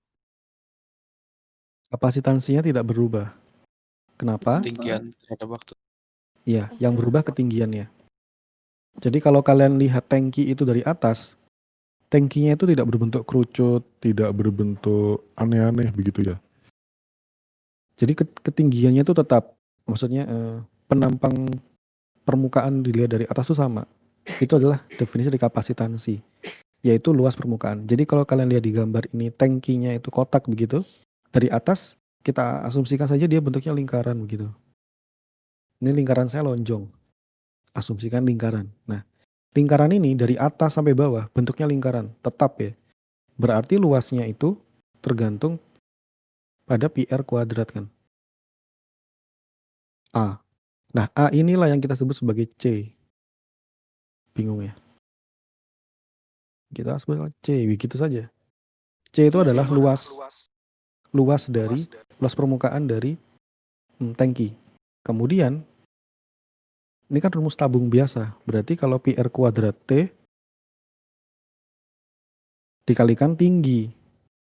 Kapasitansinya tidak berubah. Kenapa? Ketinggian terhadap waktu. Iya, yang berubah ketinggiannya. Jadi kalau kalian lihat tangki itu dari atas, tangkinya itu tidak berbentuk kerucut, tidak berbentuk aneh-aneh begitu ya. Jadi ketinggiannya itu tetap, maksudnya penampang permukaan dilihat dari atas itu sama. Itu adalah definisi dari kapasitansi, yaitu luas permukaan. Jadi kalau kalian lihat di gambar ini tangkinya itu kotak begitu, dari atas kita asumsikan saja dia bentuknya lingkaran begitu. Ini lingkaran saya lonjong. Asumsikan lingkaran. Nah, lingkaran ini dari atas sampai bawah bentuknya lingkaran, tetap ya. Berarti luasnya itu tergantung pada PR kuadrat kan. A. Nah, A inilah yang kita sebut sebagai C. Bingung ya? Kita sebut C, begitu saja. C itu adalah luas permukaan dari tangki. Kemudian, ini kan rumus tabung biasa. Berarti kalau PR kuadrat T dikalikan tinggi.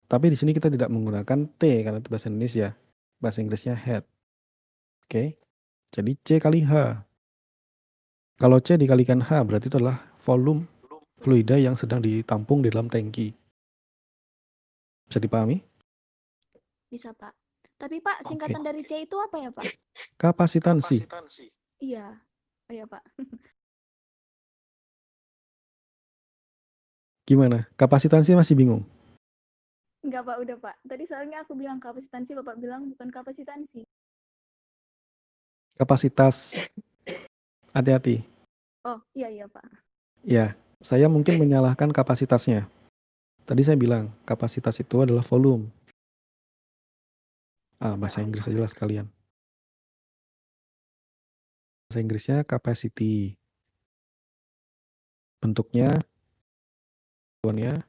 Tapi di sini kita tidak menggunakan T karena itu bahasa Indonesia. Bahasa Inggrisnya head. Oke. Jadi C kali H. Kalau C dikalikan H berarti itu adalah volume fluida yang sedang ditampung di dalam tangki. Bisa dipahami? Bisa, Pak. Tapi, Pak, singkatan dari C itu apa ya, Pak? Kapasitansi. Iya. Oh ya, Pak. Gimana? Kapasitansi masih bingung? Enggak, Pak, udah, Pak. Tadi soalnya aku bilang kapasitansi, Bapak bilang bukan kapasitansi. Kapasitas. Hati-hati. Oh, iya, Pak. Ya, saya mungkin menyalahkan kapasitasnya. Tadi saya bilang, kapasitas itu adalah volume. Bahasa Inggris aja lah sekalian. Bahasa Inggrisnya capacity. Bentuknya,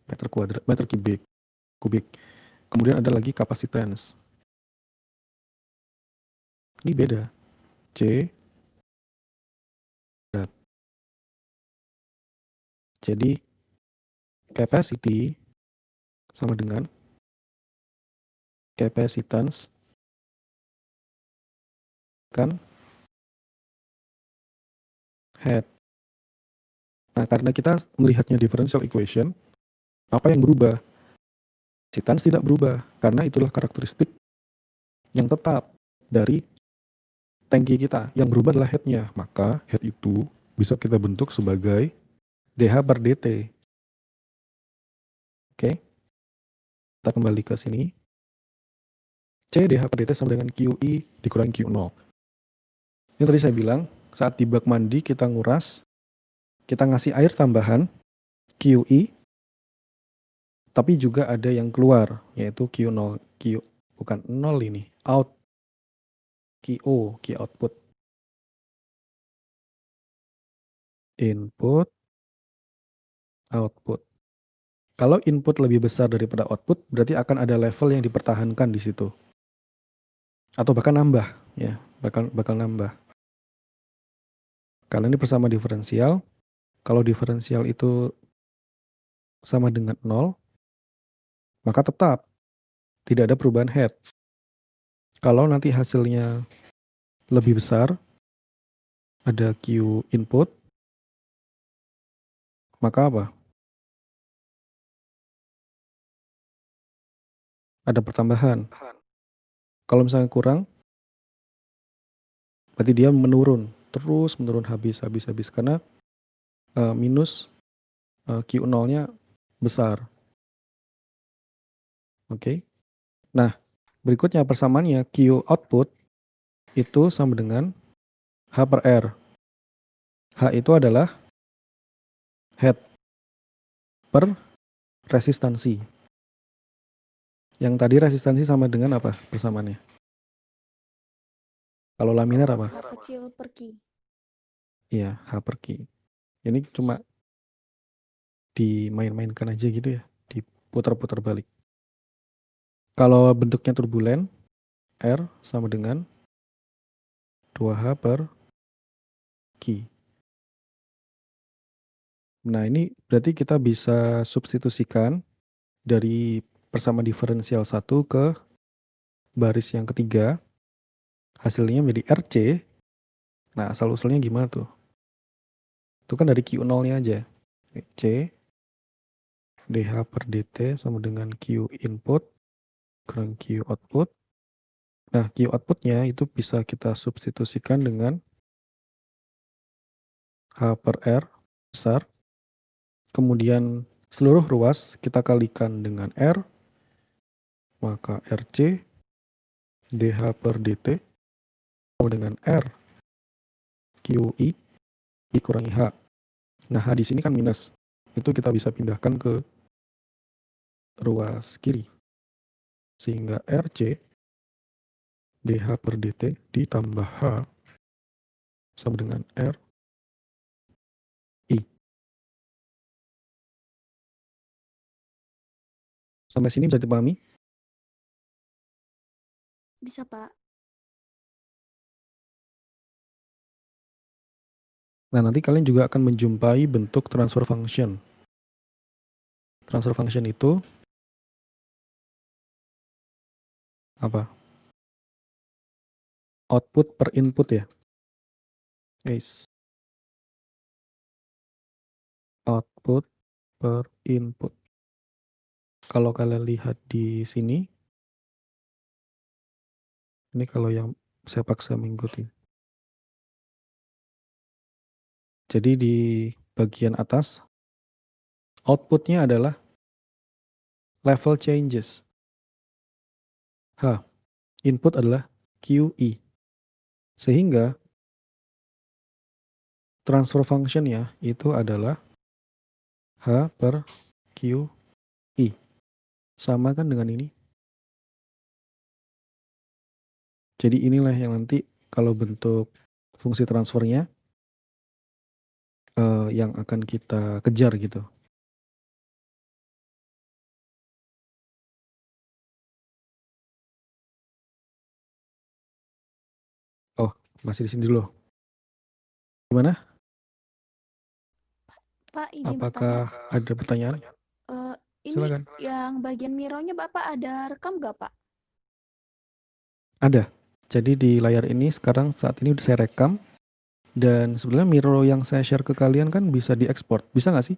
meter kuadrat, meter kubik. Kemudian ada lagi capacitance. Ini beda. C. Jadi, capacity sama dengan capacitance kan head. Nah, karena kita melihatnya differential equation, apa yang berubah? Kapasitans tidak berubah, karena itulah karakteristik yang tetap dari tangki kita. Yang berubah adalah head-nya. Maka head itu bisa kita bentuk sebagai DH per DT. Oke. Kita kembali ke sini. C DH per DT sama dengan QI dikurangi Q0. Ini tadi saya bilang, saat di bak mandi kita nguras, kita ngasih air tambahan QI, tapi juga ada yang keluar, yaitu Q0, bukan 0 ini, out, QO, Q output. Input, output. Kalau input lebih besar daripada output, berarti akan ada level yang dipertahankan di situ. Atau bahkan nambah, ya, bakal nambah. Karena ini bersama diferensial. Kalau diferensial itu sama dengan 0, maka tetap tidak ada perubahan head. Kalau nanti hasilnya lebih besar, ada Q input, maka apa? Ada pertambahan. Kalau misalnya kurang, berarti dia menurun, terus menurun habis. Karena minus Q0-nya besar. Oke. Nah, berikutnya persamaannya Q output itu sama dengan H per R. H itu adalah head per resistansi. Yang tadi resistansi sama dengan apa persamaannya? Kalau laminar apa? H kecil per Q. Iya, H per Q. Ini cuma dimain-mainkan aja gitu ya, diputar-putar balik. Kalau bentuknya turbulen, R sama dengan 2H per Q. Nah, ini berarti kita bisa substitusikan dari persamaan diferensial 1 ke baris yang ketiga. Hasilnya menjadi RC. Nah, asal-usulnya gimana tuh? Itu kan dari Q0-nya aja. C DH per DT sama dengan Q input kurang Q output. Nah, Q outputnya itu bisa kita substitusikan dengan H per R besar. Kemudian seluruh ruas kita kalikan dengan R. Maka RC DH per DT sama dengan R QI dikurangi H. Nah, H di sini kan minus. Itu kita bisa pindahkan ke ruas kiri. Sehingga RC DH per DT ditambah H sama dengan R I. Sampai sini bisa dipahami? Bisa, Pak. Nah, nanti kalian juga akan menjumpai bentuk transfer function. Transfer function itu apa? Output per input ya. Guys. Output per input. Kalau kalian lihat di sini, ini kalau yang saya paksa mengikuti. Jadi di bagian atas, outputnya adalah level changes. H. Input adalah QE. Sehingga transfer function-nya itu adalah H per QI. Sama kan dengan ini? Jadi inilah yang nanti kalau bentuk fungsi transfernya yang akan kita kejar gitu. Oh, masih di sini dulu. Gimana? Pak, izin Apakah bertanya. ada pertanyaan? Ini Silakan. yang bagian mirrornya Bapak ada rekam nggak, Pak? Ada. Jadi di layar ini sekarang saat ini udah saya rekam. Dan sebenarnya mirror yang saya share ke kalian kan bisa diekspor. Bisa nggak sih?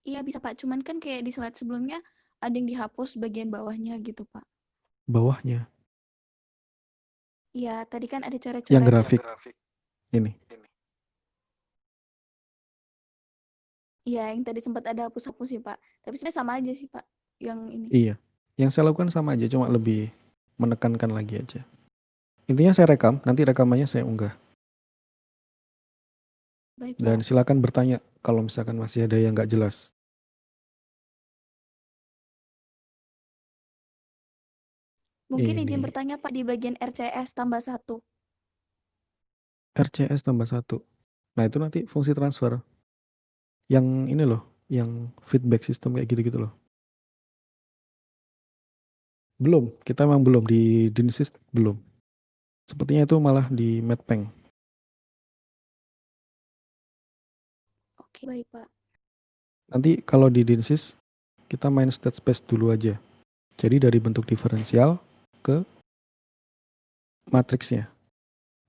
Iya bisa, Pak. Cuman kan kayak di slide sebelumnya ada yang dihapus bagian bawahnya gitu, Pak. Bawahnya. Iya, tadi kan ada coret-coret. Yang grafik. Ini. Iya, yang tadi sempat ada hapus-hapus ya, Pak. Tapi sebenarnya sama aja sih, Pak. Yang ini. Iya. Yang saya lakukan sama aja, cuma lebih menekankan lagi aja. Intinya saya rekam, nanti rekamannya saya unggah. Baik, Dan Pak. silakan bertanya kalau misalkan masih ada yang nggak jelas. Mungkin izin Ini bertanya, Pak, di bagian RCS tambah 1. RCS tambah 1. Nah itu nanti fungsi transfer. Yang ini loh, yang feedback system kayak gitu-gitu loh. Belum, kita memang belum di Dinsys belum. Sepertinya itu malah di Medpeng. Oke, baik, Pak. Nanti kalau di Dinsys kita main state space dulu aja. Jadi dari bentuk diferensial ke matriksnya.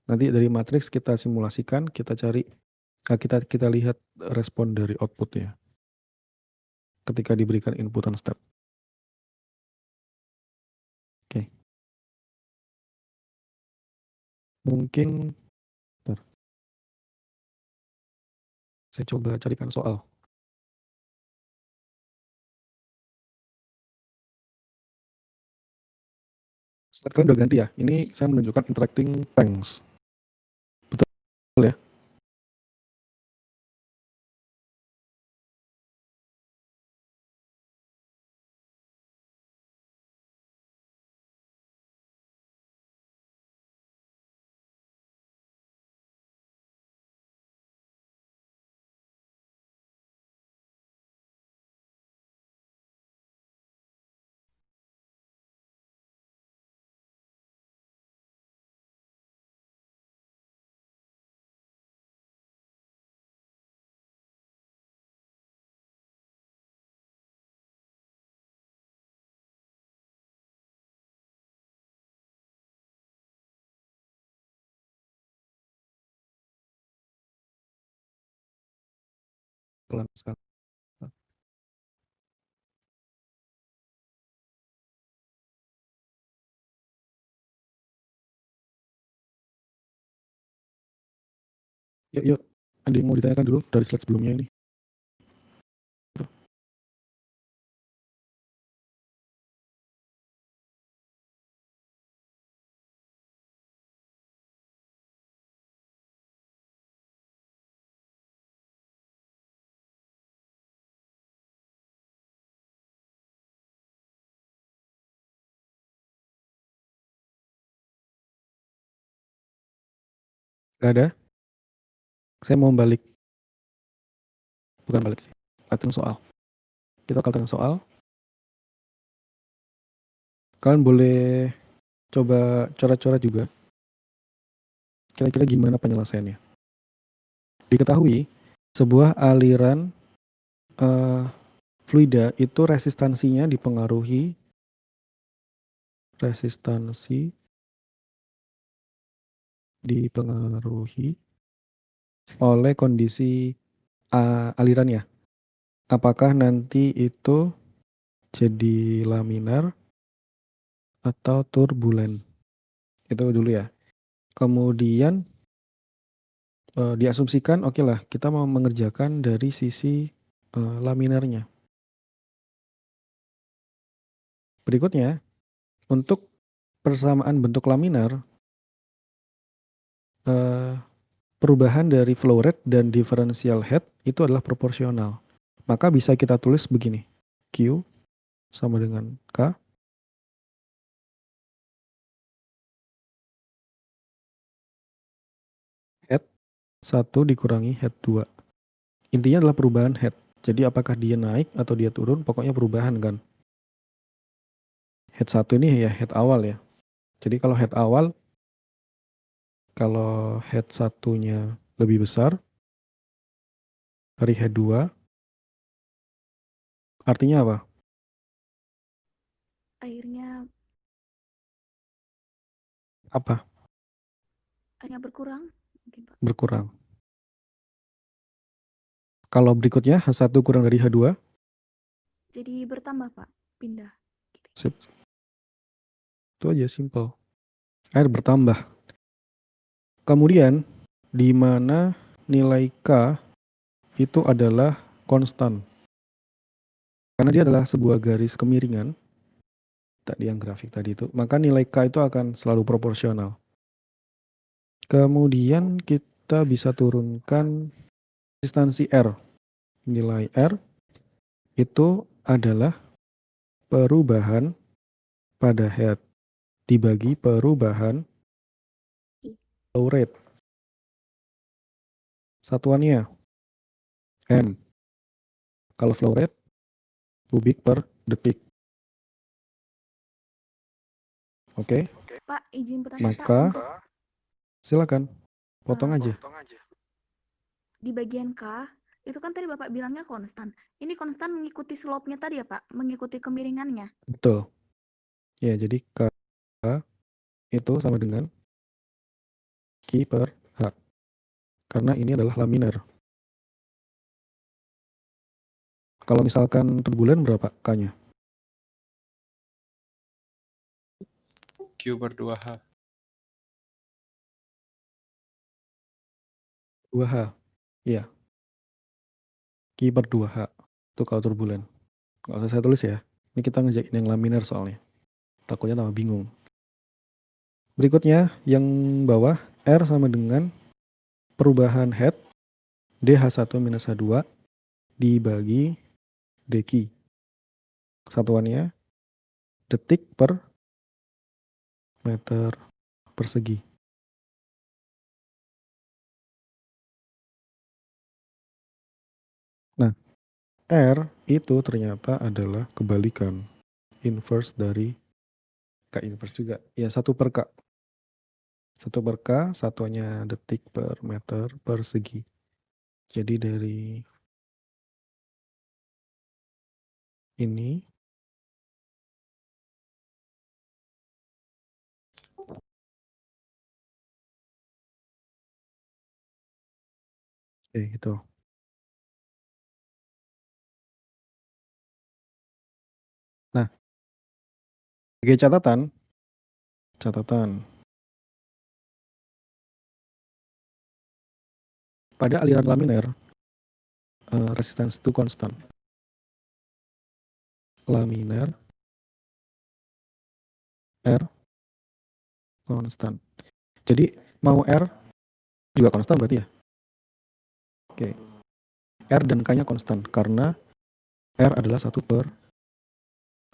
Nanti dari matriks kita simulasikan, kita cari, kita lihat respon dari outputnya ketika diberikan inputan step. Oke. Mungkin, bentar. Saya coba carikan soal. Step kalian udah ganti ya. Ini saya menunjukkan interacting tanks. Betul ya? Pelan sekali. Yuk. Ada yang mau ditanyakan dulu dari slide sebelumnya ini? Gak ada? Saya mau balik. Bukan balik sih. Latihan soal. Kita latihan soal. Kalian boleh coba coret-coret juga. Kira-kira gimana penyelesaiannya? Diketahui sebuah aliran fluida itu resistansinya dipengaruhi oleh kondisi alirannya. Apakah nanti itu jadi laminar atau turbulen? Itu dulu ya. Kemudian diasumsikan oke lah kita mau mengerjakan dari sisi laminarnya. Berikutnya, untuk persamaan bentuk laminar, perubahan dari flow rate dan differential head itu adalah proporsional. Maka bisa kita tulis begini, Q sama dengan K. Head 1 dikurangi head 2. Intinya adalah perubahan head. Jadi apakah dia naik atau dia turun, pokoknya perubahan kan. Head 1 ini ya head awal ya. Jadi kalau head awal, kalau head 1-nya lebih besar dari head 2, artinya apa? Airnya Apa? airnya berkurang, mungkin, Pak. Berkurang. Kalau berikutnya H1 kurang dari H2, Jadi bertambah, Pak. Pindah. sip. Itu aja simple. Air bertambah. Kemudian di mana nilai K itu adalah konstan. Karena dia adalah sebuah garis kemiringan tadi yang grafik tadi itu, maka nilai K itu akan selalu proporsional. Kemudian kita bisa turunkan resistansi R. Nilai R itu adalah perubahan pada head dibagi perubahan flow rate. Satuannya M. Kalau flow rate kubik per detik. Oke, Pak, izin bertanya maka Pak, untuk silakan potong aja. di bagian K, itu kan tadi Bapak bilangnya konstan. Ini konstan mengikuti slope-nya tadi ya Pak, mengikuti kemiringannya. Betul. Ya, jadi K itu sama dengan Q per H. Karena ini adalah laminar. Kalau misalkan turbulen berapa K-nya? Q per 2H. 2H. Iya. Q per 2H. Itu kalau turbulen. Nggak usah saya tulis ya. Ini kita ngerjain yang laminar soalnya. Takutnya tambah bingung. Berikutnya yang bawah R sama dengan perubahan head DH1 minus H2 dibagi dq. Satuannya detik per meter persegi. Nah, R itu ternyata adalah kebalikan. Inverse dari K inverse juga. Ya, 1 per K. 1 per K, satuannya detik per meter persegi. Jadi dari ini gitu. Nah, sebagai catatan pada aliran laminar resistance itu konstan. Laminar R konstan. Jadi mau R juga konstan berarti ya? Oke. R dan K-nya konstan karena R adalah 1 per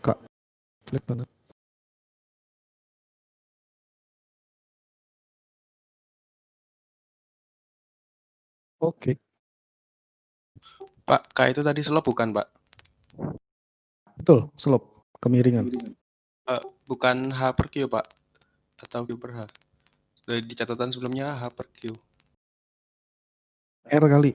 K. Jelek banget. Oke. Pak, K itu tadi slope bukan, Pak? Betul, slope, kemiringan. Bukan H per Q, Pak? Atau Q per H? Di catatan sebelumnya H per Q. R kali.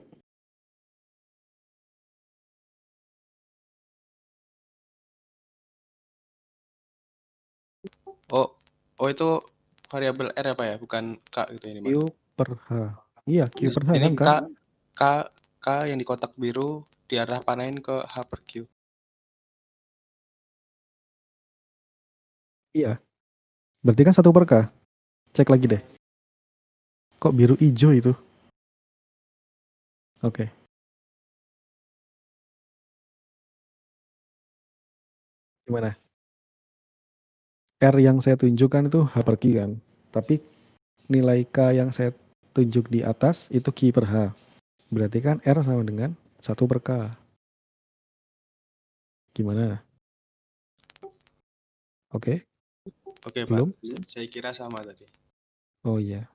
Oh itu variabel R ya, Pak ya? Bukan K gitu ini, Pak? Q per H. Iya, Q per H Ini kan? K yang di kotak biru diarah panain ke H per Q. Iya. Berarti kan 1 per K. Cek lagi deh. Kok biru hijau itu? Oke. Gimana? R yang saya tunjukkan itu H per Q kan. Tapi nilai K yang saya tunjuk di atas itu Q per H. Berarti kan R sama dengan 1 per K. Gimana? Oke? Oke, Belum? Pak. Saya kira sama tadi. Oh iya.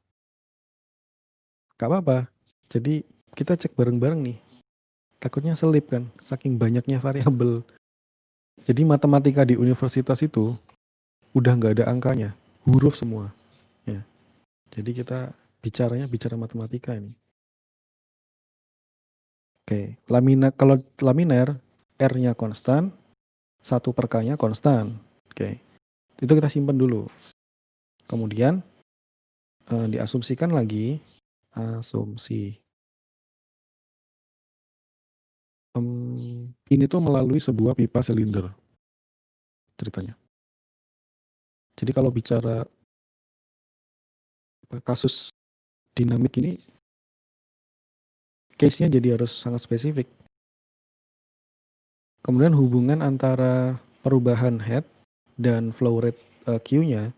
Gak apa-apa. Jadi kita cek bareng-bareng nih. Takutnya selip kan, saking banyaknya variabel. Jadi matematika di universitas itu udah nggak ada angkanya, huruf semua. Ya. Jadi kita bicara matematika ini. Oke, kalau laminar R-nya konstan, 1 per K-nya konstan. Oke, itu kita simpan dulu. Kemudian diasumsikan lagi, asumsi. Ini tuh melalui sebuah pipa silinder ceritanya. Jadi kalau bicara kasus dinamik ini, case-nya jadi harus sangat spesifik. Kemudian hubungan antara perubahan head dan flow rate Q-nya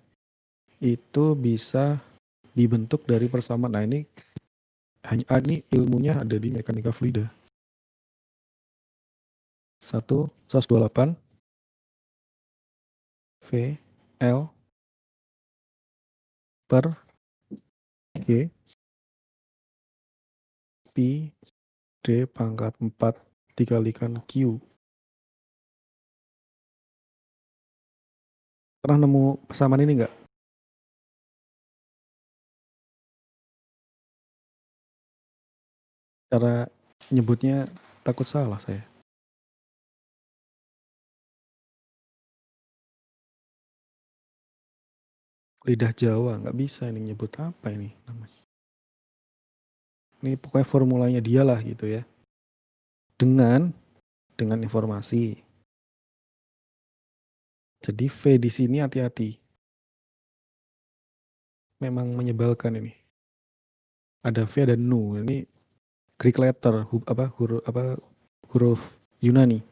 itu bisa dibentuk dari persamaan. Nah, ini ini ilmunya ada di mekanika fluida. 128 V L per G pi D pangkat 4 dikalikan Q. Pernah nemu persamaan ini nggak? Cara nyebutnya takut salah saya. Lidah Jawa nggak bisa ini nyebut apa ini namanya. Ini pokoknya formulanya dialah gitu ya. Dengan informasi. Jadi V di sini hati-hati. Memang menyebalkan ini. Ada V dan nu. Ini Greek letter, huruf Yunani.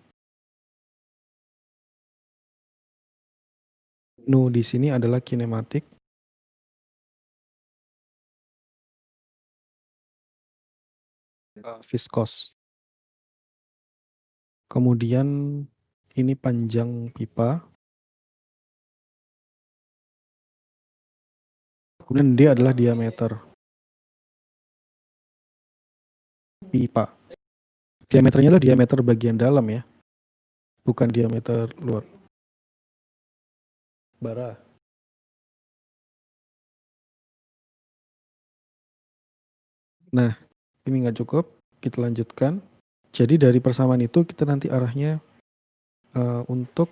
Nu di sini adalah kinematik. Viskos. Kemudian ini panjang pipa. Kemudian D adalah diameter pipa. Diameternya adalah diameter bagian dalam ya. Bukan diameter luar. Bara. Nah, ini nggak cukup. Kita lanjutkan. Jadi dari persamaan itu kita nanti arahnya untuk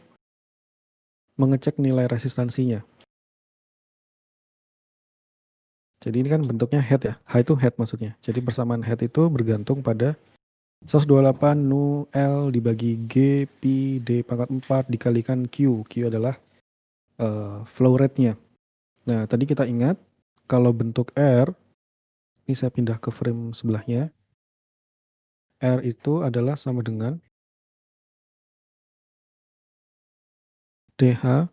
mengecek nilai resistansinya. Jadi ini kan bentuknya head ya. H itu head maksudnya. Jadi persamaan head itu bergantung pada 128 nu L dibagi G pi D pangkat 4 dikalikan Q. Q adalah flow rate-nya. Nah, tadi kita ingat kalau bentuk R, ini saya pindah ke frame sebelahnya. R itu adalah sama dengan DH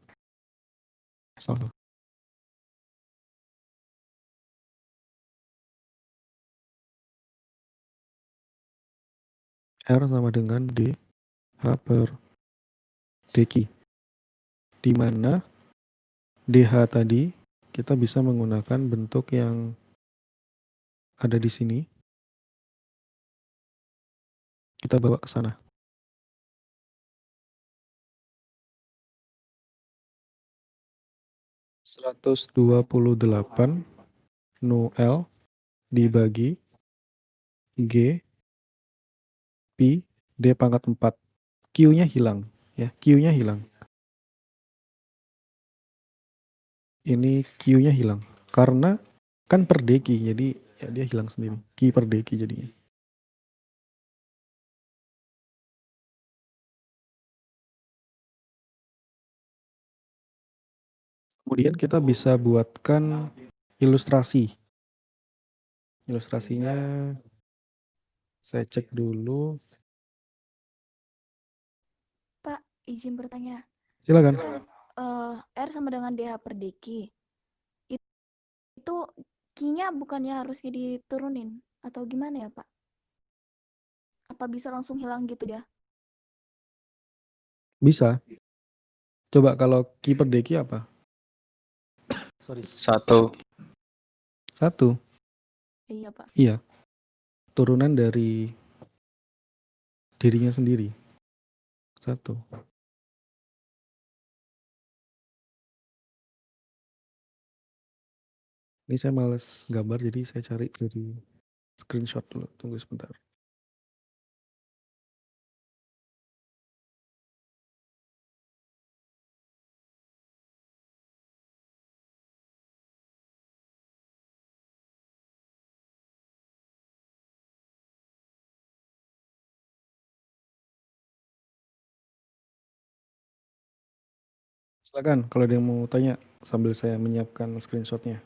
R sama dengan DH per dq. Di mana DH tadi kita bisa menggunakan bentuk yang ada di sini. Kita bawa ke sana. (128 nu L dibagi G pi D pangkat 4. Q-nya hilang ya, Q-nya hilang. Ini Q-nya hilang karena kan per dq, jadi ya dia hilang sendiri. Q per dq jadinya. Kemudian kita bisa buatkan ilustrasi. Ilustrasinya saya cek dulu. Pak, izin bertanya. Silakan. Kan R sama dengan DH per dq. Itu Q-nya bukannya harusnya diturunin atau gimana ya, Pak? Apa bisa langsung hilang gitu ya? Bisa. Coba kalau Q per dq apa? Sorry. 1. 1. Iya, Pak. Iya. Turunan dari dirinya sendiri. 1. Ini saya males gambar, jadi saya cari dari screenshot dulu. Tunggu sebentar. Silakan kalau ada yang mau tanya sambil saya menyiapkan screenshotnya.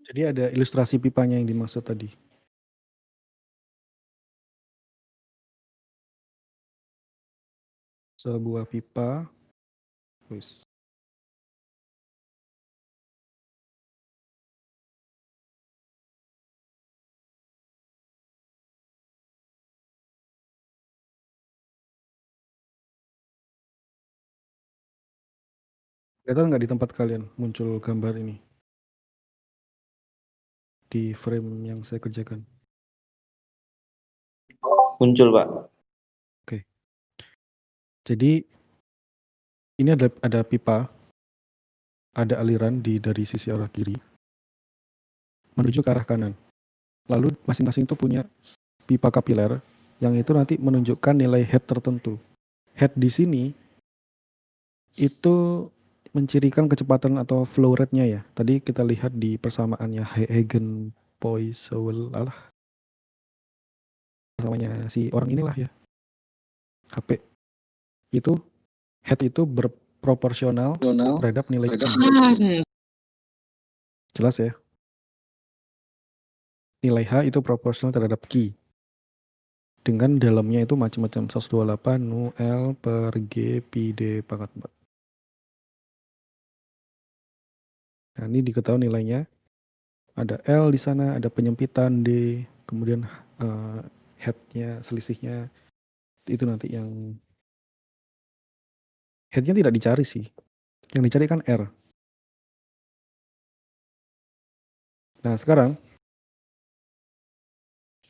Jadi ada ilustrasi pipanya yang dimaksud tadi. Sebuah pipa, wis. Kelihatan nggak di tempat kalian muncul gambar ini? Di frame yang saya kerjakan. Muncul, Pak. Oke. Jadi ini ada pipa, ada aliran dari sisi arah kiri menuju ke arah kanan. Lalu masing-masing itu punya pipa kapiler yang itu nanti menunjukkan nilai head tertentu. Head di sini itu mencirikan kecepatan atau flow rate-nya ya. Tadi kita lihat di persamaannya Hagen Poiseuille, namanya si orang inilah ya. HP. Itu head itu berproporsional terhadap nilai Q. Jelas ya? Nilai H itu proporsional terhadap Q. Dengan dalamnya itu macam-macam 128 nu L per G pi D pangkat 4. Nah, ini diketahui nilainya. Ada L di sana, ada penyempitan D, kemudian head-nya, selisihnya itu nanti yang head-nya tidak dicari sih. Yang dicari kan R. Nah, sekarang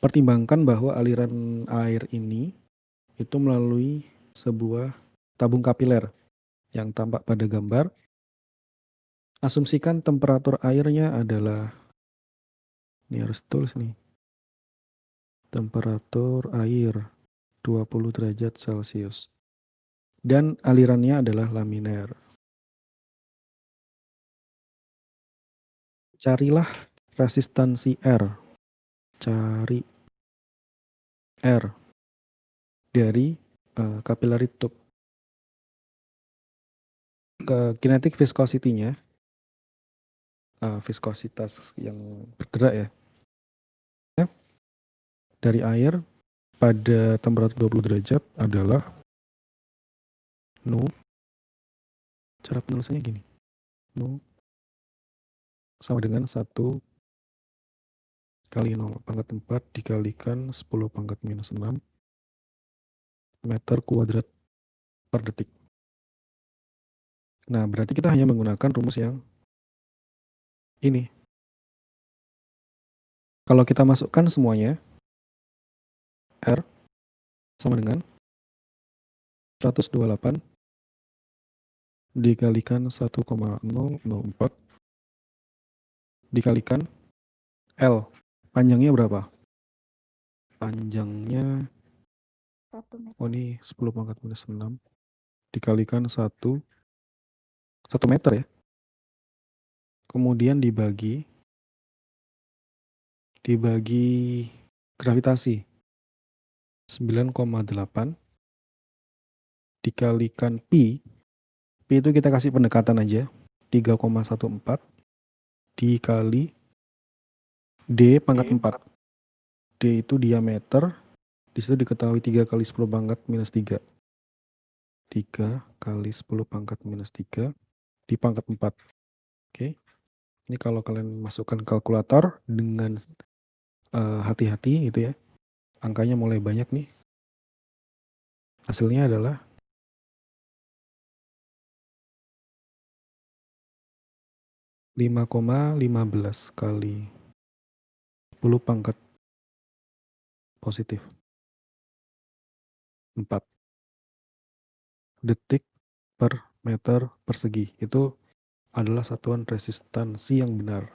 pertimbangkan bahwa aliran air ini itu melalui sebuah tabung kapiler yang tampak pada gambar. Asumsikan temperatur airnya adalah, ini harus tulis nih, temperatur air 20 derajat Celcius. Dan alirannya adalah laminaire. Carilah resistansi R. Cari R dari capillary tube. Kinetic viscosity-nya, viskositas yang bergerak ya, dari air pada temperatur 20 derajat adalah nu, cara penulisannya gini, nu sama dengan 1 kali 0 pangkat 4 dikalikan 10 pangkat minus 6 meter kuadrat per detik. Nah, berarti kita hanya menggunakan rumus yang ini. Kalau kita masukkan semuanya, R sama dengan 128 dikalikan 1,004 dikalikan L. Panjangnya berapa? Panjangnya 1 meter. oh ini 10 pangkat minus 6 dikalikan 1 meter ya. Kemudian dibagi gravitasi 9,8 dikalikan pi. Pi itu kita kasih pendekatan aja 3,14 dikali D pangkat 4. D itu diameter, di situ diketahui 3 kali 10 pangkat minus 3. 3 kali 10 pangkat minus 3 di pangkat 4. Oke. Ini kalau kalian masukkan kalkulator dengan hati-hati gitu ya. Angkanya mulai banyak nih. Hasilnya adalah 5,15 kali 10 pangkat positif 4 detik per meter persegi. Itu adalah satuan resistansi yang benar.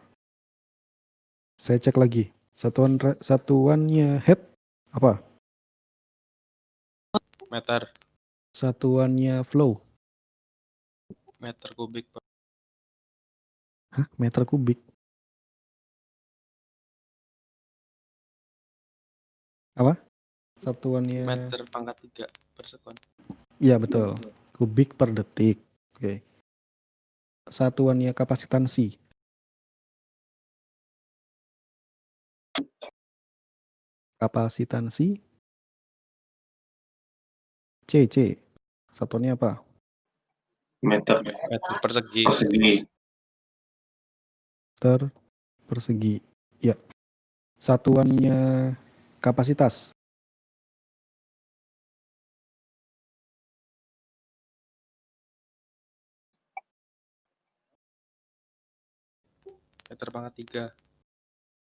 Saya cek lagi. Satuannya head apa? Meter. Satuannya flow. Meter kubik, Pak. Hah? Meter kubik? Apa? Satuannya Meter pangkat 3 per sekon. Iya betul. Kubik per detik. Oke. Satuannya kapasitansi. Kapasitansi. C. Satuannya apa? Meter Meter persegi. persegi. Meter persegi. Ya. Satuannya kapasitas. Meter pangkat 3.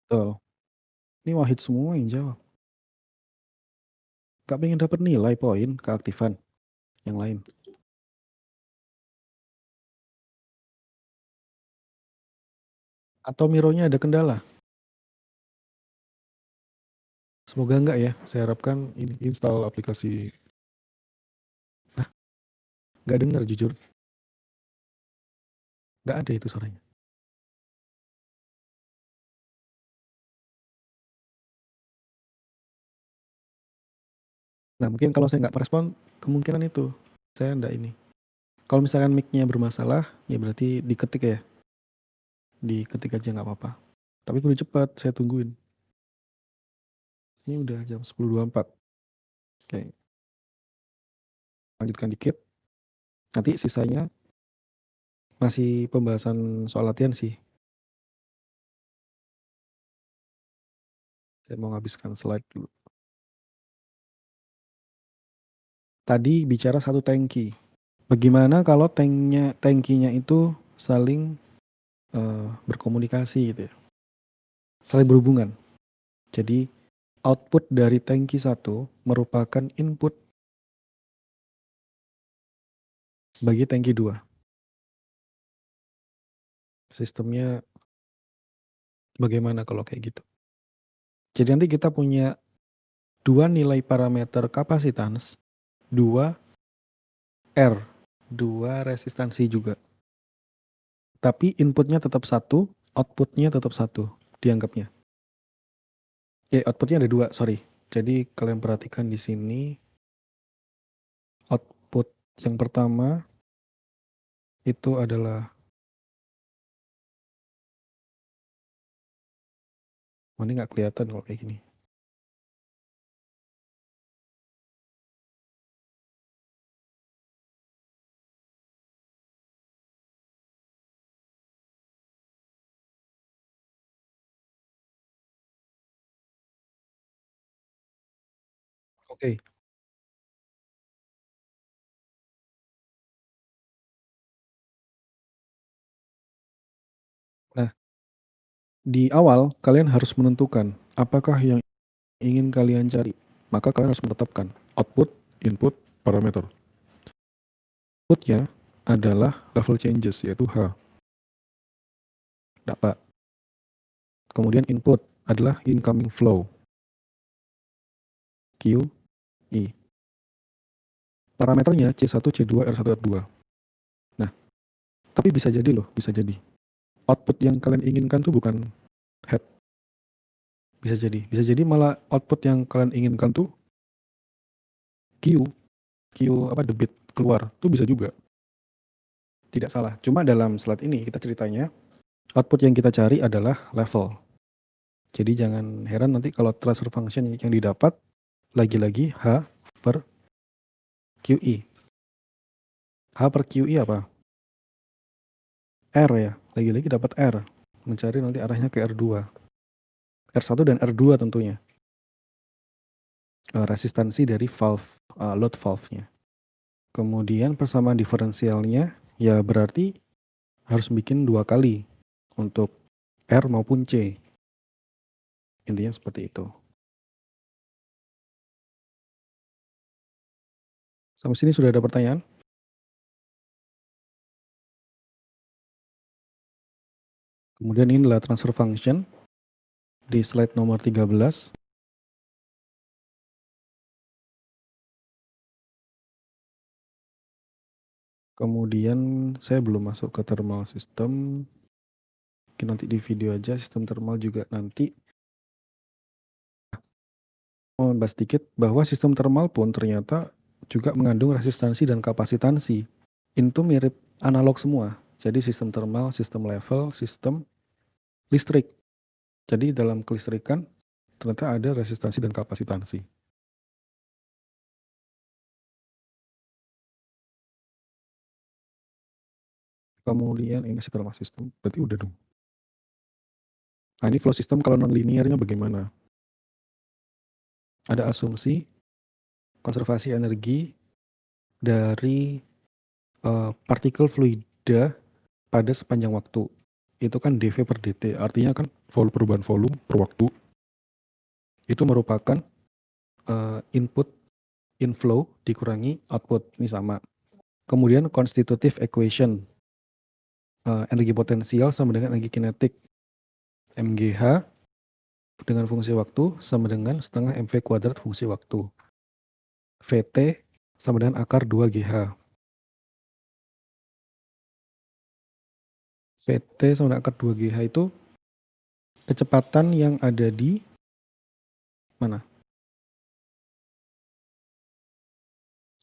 Betul. Ini Wahid semua yang jawab. Gak pengen dapat nilai poin keaktifan yang lain. Atau Mironya ada kendala? Semoga enggak ya. Saya harapkan ini Install aplikasi. nggak dengar jujur. Nggak ada itu suaranya. Nah mungkin kalau saya nggak merespon, kemungkinan itu saya nggak ini. Kalau misalkan mic-nya bermasalah, ya berarti diketik ya. Diketik aja nggak apa-apa. Tapi kudu cepat, saya tungguin. Ini udah jam 10.24. Oke. Lanjutkan dikit. Nanti sisanya masih pembahasan soal latihan sih. Saya mau nghabiskan slide dulu. Tadi bicara satu tangki. Bagaimana kalau tangkinya itu saling berkomunikasi gitu ya. Saling berhubungan. Jadi output dari tangki 1 merupakan input bagi tangki 2. Sistemnya bagaimana kalau kayak gitu? Jadi nanti kita punya 2 nilai parameter kapasitans, 2 R, 2 resistansi juga. Tapi inputnya tetap 1, outputnya tetap 1 dianggapnya. Outputnya ada 2, sorry. Jadi kalian perhatikan di sini output yang pertama itu adalah ini nggak kelihatan kalau kayak gini. Oke. Nah, di awal kalian harus menentukan apakah yang ingin kalian cari. Maka kalian harus menetapkan Output, input, parameter. outputnya adalah Level changes yaitu H. dapat. Kemudian input adalah incoming flow. Q, I. Parameternya C1, C2, R1, R2. Nah, tapi bisa jadi loh, bisa jadi. Output yang kalian inginkan tuh bukan head. Bisa jadi malah output yang kalian inginkan tuh Q apa debit keluar tuh bisa juga. Tidak salah. Cuma dalam slide ini kita ceritanya output yang kita cari adalah level. Jadi jangan heran nanti kalau transfer function yang didapat lagi-lagi H per QI. H per QI apa? R ya, lagi-lagi dapat R. Mencari nanti arahnya ke R2. R1 dan R2 tentunya. Resistansi dari valve, load valve-nya. Kemudian persamaan diferensialnya ya berarti harus bikin 2 kali untuk R maupun C. Intinya seperti itu. Sampai sini sudah ada pertanyaan? Kemudian ini adalah transfer function di slide nomor 13. Kemudian saya belum masuk ke thermal system. Mungkin nanti di video aja sistem thermal juga nanti. Mau bahas sedikit bahwa sistem thermal pun ternyata juga mengandung resistansi dan kapasitansi. Itu mirip analog semua. Jadi sistem thermal, sistem level, sistem listrik. Jadi dalam kelistrikan ternyata ada resistansi dan kapasitansi. Kemudian ini setelah sistem, berarti udah dong. Nah, ini flow system kalau non-linearnya bagaimana? Ada asumsi konservasi energi dari partikel fluida pada sepanjang waktu. Itu kan dV per dt, artinya kan perubahan volume per waktu itu merupakan input inflow dikurangi output, ini sama. Kemudian constitutive equation, energi potensial sama dengan energi kinetik, MGH dengan fungsi waktu sama dengan setengah MV kuadrat fungsi waktu. VT sama dengan akar 2GH. VT sama dengan akar 2GH itu kecepatan yang ada di mana?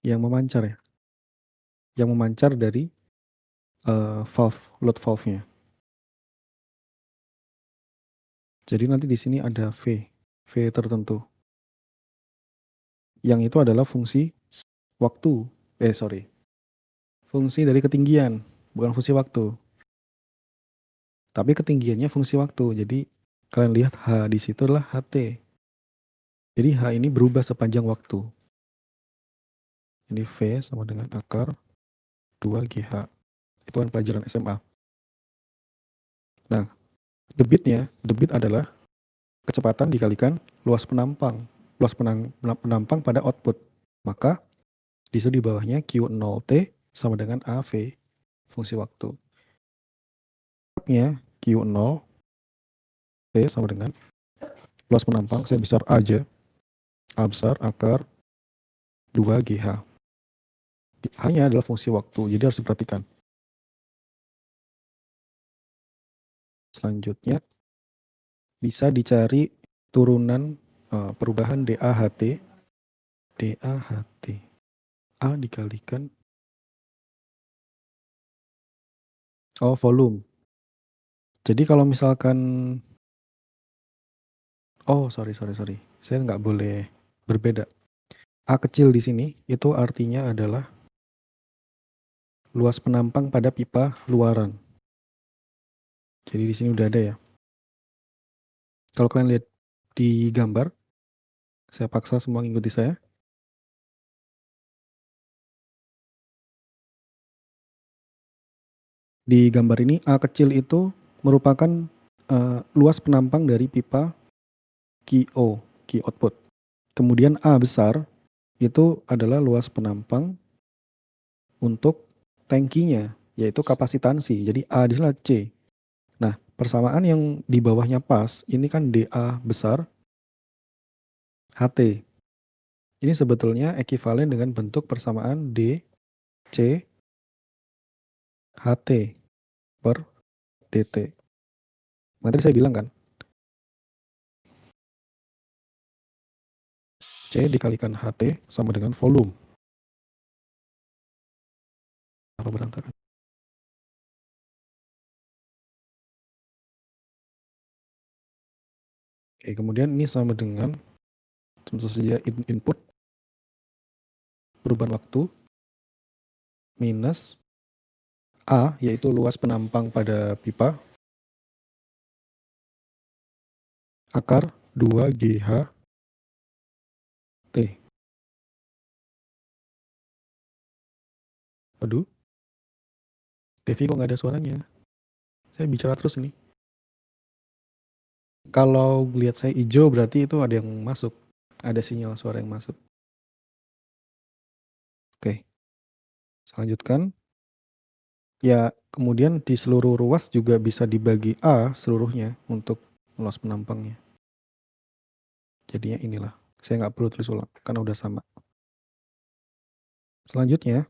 Yang memancar ya. Yang memancar dari load valve-nya. Jadi nanti di sini ada V tertentu. Yang itu adalah fungsi waktu. Fungsi dari ketinggian, bukan fungsi waktu. Tapi ketinggiannya fungsi waktu. Jadi kalian lihat H di situ adalah HT. Jadi H ini berubah sepanjang waktu. Ini V sama dengan akar 2GH. Itu kan pelajaran SMA. Nah, debit adalah kecepatan dikalikan luas penampang. Luas penampang pada output. Maka di situ di bawahnya Q0T sama dengan AV, fungsi waktu. Q0 T sama dengan luas penampang, saya besar A aja. A besar akar 2GH. Hanya adalah fungsi waktu, jadi harus diperhatikan. Selanjutnya, bisa dicari turunan perubahan DAHT. DAHT. A dikalikan volume. Jadi kalau misalkan sorry. Saya nggak boleh berbeda. A kecil di sini itu artinya adalah luas penampang pada pipa luaran. Jadi di sini udah ada ya. Kalau kalian lihat di gambar, saya paksa semua ngikuti saya. Di gambar ini A kecil itu merupakan luas penampang dari pipa QO, key output. Kemudian A besar itu adalah luas penampang untuk tangkinya, yaitu kapasitansi. Jadi A di sana C. Nah, persamaan yang di bawahnya pas, ini kan DA besar, HT. Ini sebetulnya ekivalen dengan bentuk persamaan DC HT per DT. Nanti saya bilang kan, C dikalikan HT sama dengan volume. Apa berantakan? Oke, kemudian ini sama dengan tentu saja input perubahan waktu minus A, yaitu luas penampang pada pipa, akar 2GH T. Aduh, Devi kok nggak ada suaranya? Saya bicara terus nih. Kalau lihat saya hijau berarti itu ada yang masuk. Ada sinyal suara yang masuk. Oke. Saya lanjutkan. Ya, kemudian di seluruh ruas juga bisa dibagi A seluruhnya untuk luas penampangnya. Jadinya inilah. Saya nggak perlu tulis ulang, karena udah sama. Selanjutnya,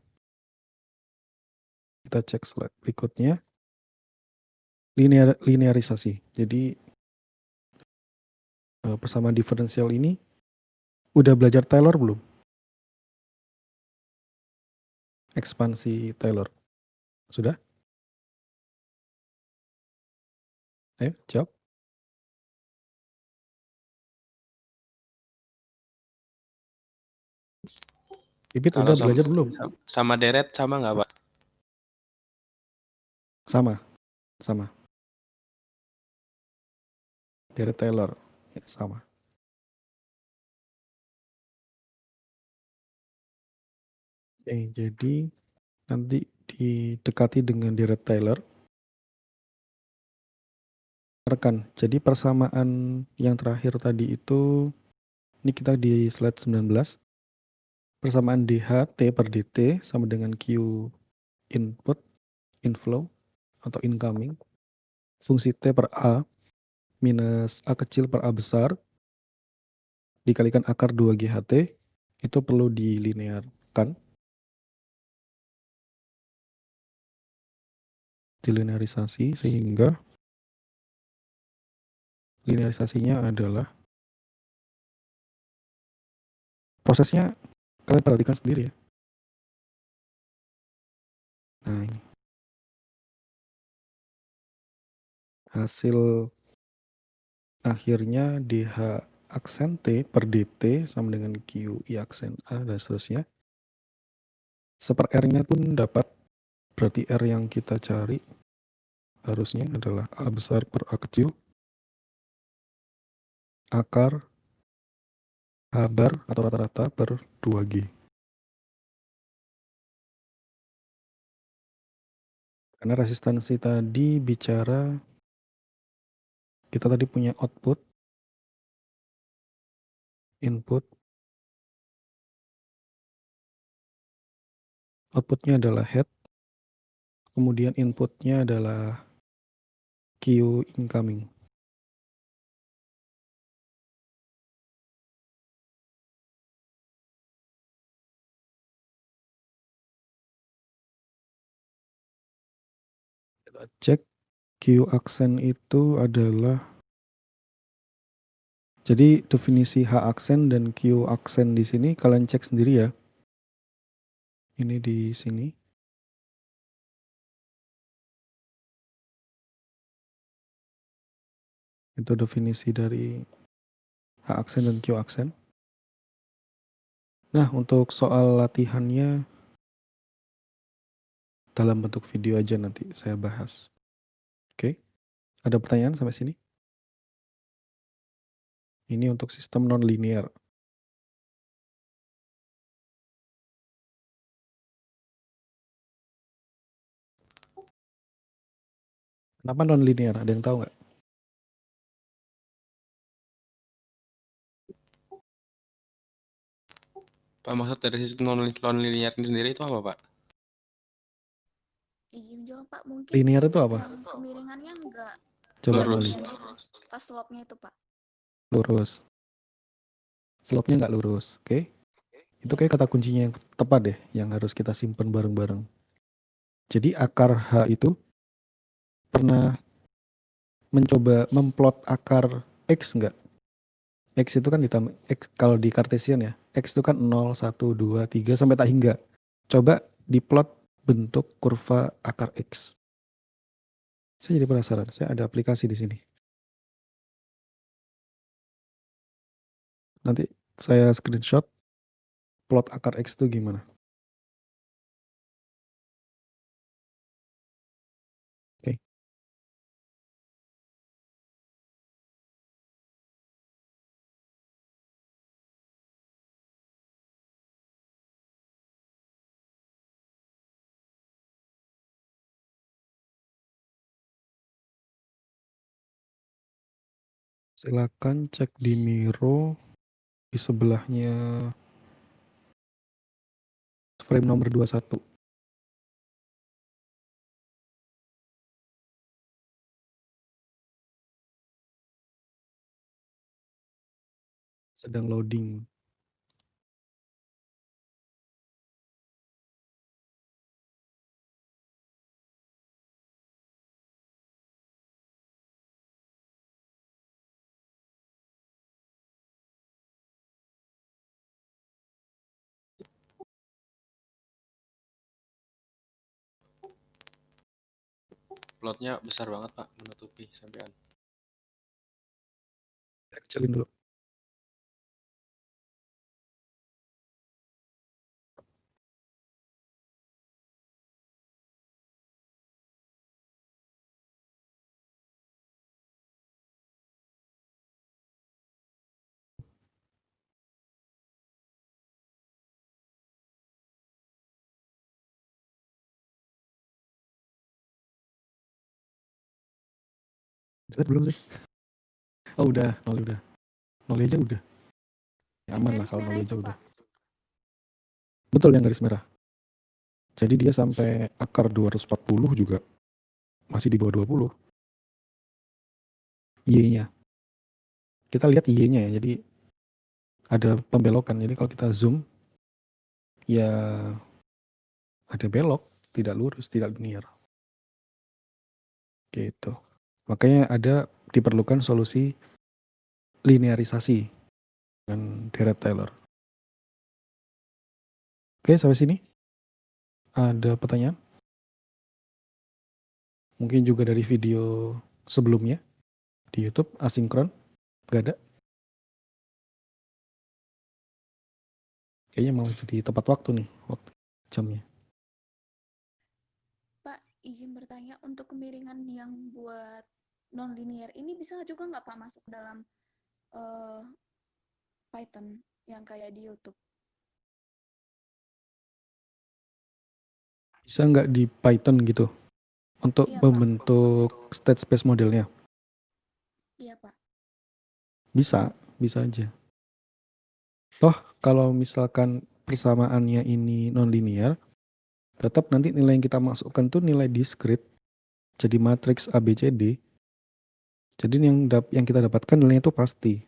kita cek slide berikutnya. Linearisasi. Jadi, persamaan diferensial ini, udah belajar Taylor belum? Ekspansi Taylor. Sudah? Ayo, jawab. Ipit Kalau udah belajar belum? sama deret sama nggak, Pak? Sama. Dari Taylor. Ya, sama. Oke, jadi nanti didekati dengan Deret Taylor. Rekan, jadi persamaan yang terakhir tadi itu, ini kita di slide 19. Persamaan DH T per DT sama dengan Q input, inflow, atau incoming. Fungsi T per A minus A kecil per A besar dikalikan akar 2 GHT, itu perlu dilinearkan. Dilinearisasi sehingga linearisasinya adalah prosesnya kalian perhatikan sendiri ya. Nah, ini hasil akhirnya DH aksen T per DT sama dengan QI aksen A dan seterusnya. Seper R-nya pun dapat, berarti R yang kita cari harusnya adalah A besar per A kecil akar A bar atau rata-rata per 2G. Karena resistansi tadi bicara, kita tadi punya output, input, outputnya adalah head, kemudian inputnya adalah Q incoming. Kita cek Q aksen itu adalah, jadi definisi H aksen dan Q aksen di sini kalian cek sendiri ya. Ini di sini. Itu definisi dari H aksen dan Q aksen. Nah, untuk soal latihannya dalam bentuk video aja nanti saya bahas. Oke. Ada pertanyaan sampai sini? Ini untuk sistem non-linear. Kenapa non-linear? Ada yang tahu nggak? Pak, maksud dari sistem non-linear ini sendiri itu apa, Pak? Izin jawab Pak, mungkin Linear itu apa? yang kemiringannya enggak Coba Lurus. Moli. pas slope-nya itu Pak. Lurus. Slope-nya nggak lurus, oke? Itu kayak kata kuncinya yang tepat deh, yang harus kita simpan bareng-bareng. Jadi akar H itu pernah mencoba memplot akar X nggak? X itu kan ditambah, X, kalau di Cartesian ya, X itu kan 0, 1, 2, 3, sampai tak hingga. Coba diplot bentuk kurva akar X. Saya jadi penasaran, saya ada aplikasi di sini. Nanti saya screenshot plot akar X itu gimana. Oke. Silakan cek di Miro, di sebelahnya frame nomor 21. Sedang loading. Plotnya besar banget, Pak, menutupi sampean. Saya kecilin dulu. Jelas belum sih? Oh udah, nol aja udah. Ya, Yang aman lah garis kalau merah nol itu, aja udah. Pak. Betul yang garis merah. Jadi dia sampai akar 240 juga masih di bawah 20. Y-nya. Kita lihat Y-nya ya. Jadi ada pembelokan. Jadi kalau kita zoom ya ada belok, tidak lurus, tidak linear. Gitu. Makanya diperlukan solusi linearisasi dengan Dirac Taylor. Oke, sampai sini. Ada pertanyaan? Mungkin juga dari video sebelumnya di YouTube asinkron. Gak ada? Kayaknya mau jadi tepat waktu nih, waktu jamnya. Pak, izin bertanya, untuk kemiringan yang buat non-linear ini bisa juga nggak Pak masuk dalam Python yang kayak di YouTube? Bisa nggak di Python gitu? Untuk Iya, Pak. membentuk state space modelnya? Iya, Pak. Bisa aja. Toh kalau misalkan persamaannya ini non-linear, tetap nanti nilai yang kita masukkan tuh nilai discrete, jadi matriks ABCD. Jadi yang kita dapatkan nilainya itu pasti.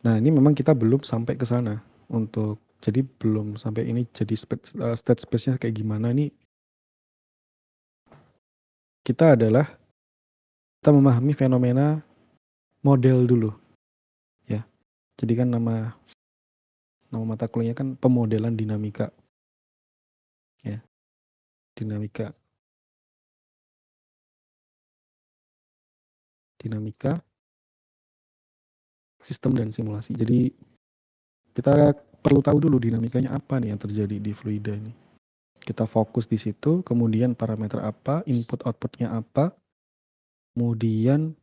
Nah ini memang kita belum sampai ke sana jadi belum sampai ini jadi state space-nya kayak gimana. Ini kita memahami fenomena model dulu, ya. Jadi kan nama mata kuliahnya kan pemodelan dinamika, ya. Dinamika sistem dan simulasi. Jadi kita perlu tahu dulu dinamikanya apa nih yang terjadi di fluida ini. Kita fokus di situ, kemudian parameter apa, input outputnya apa, kemudian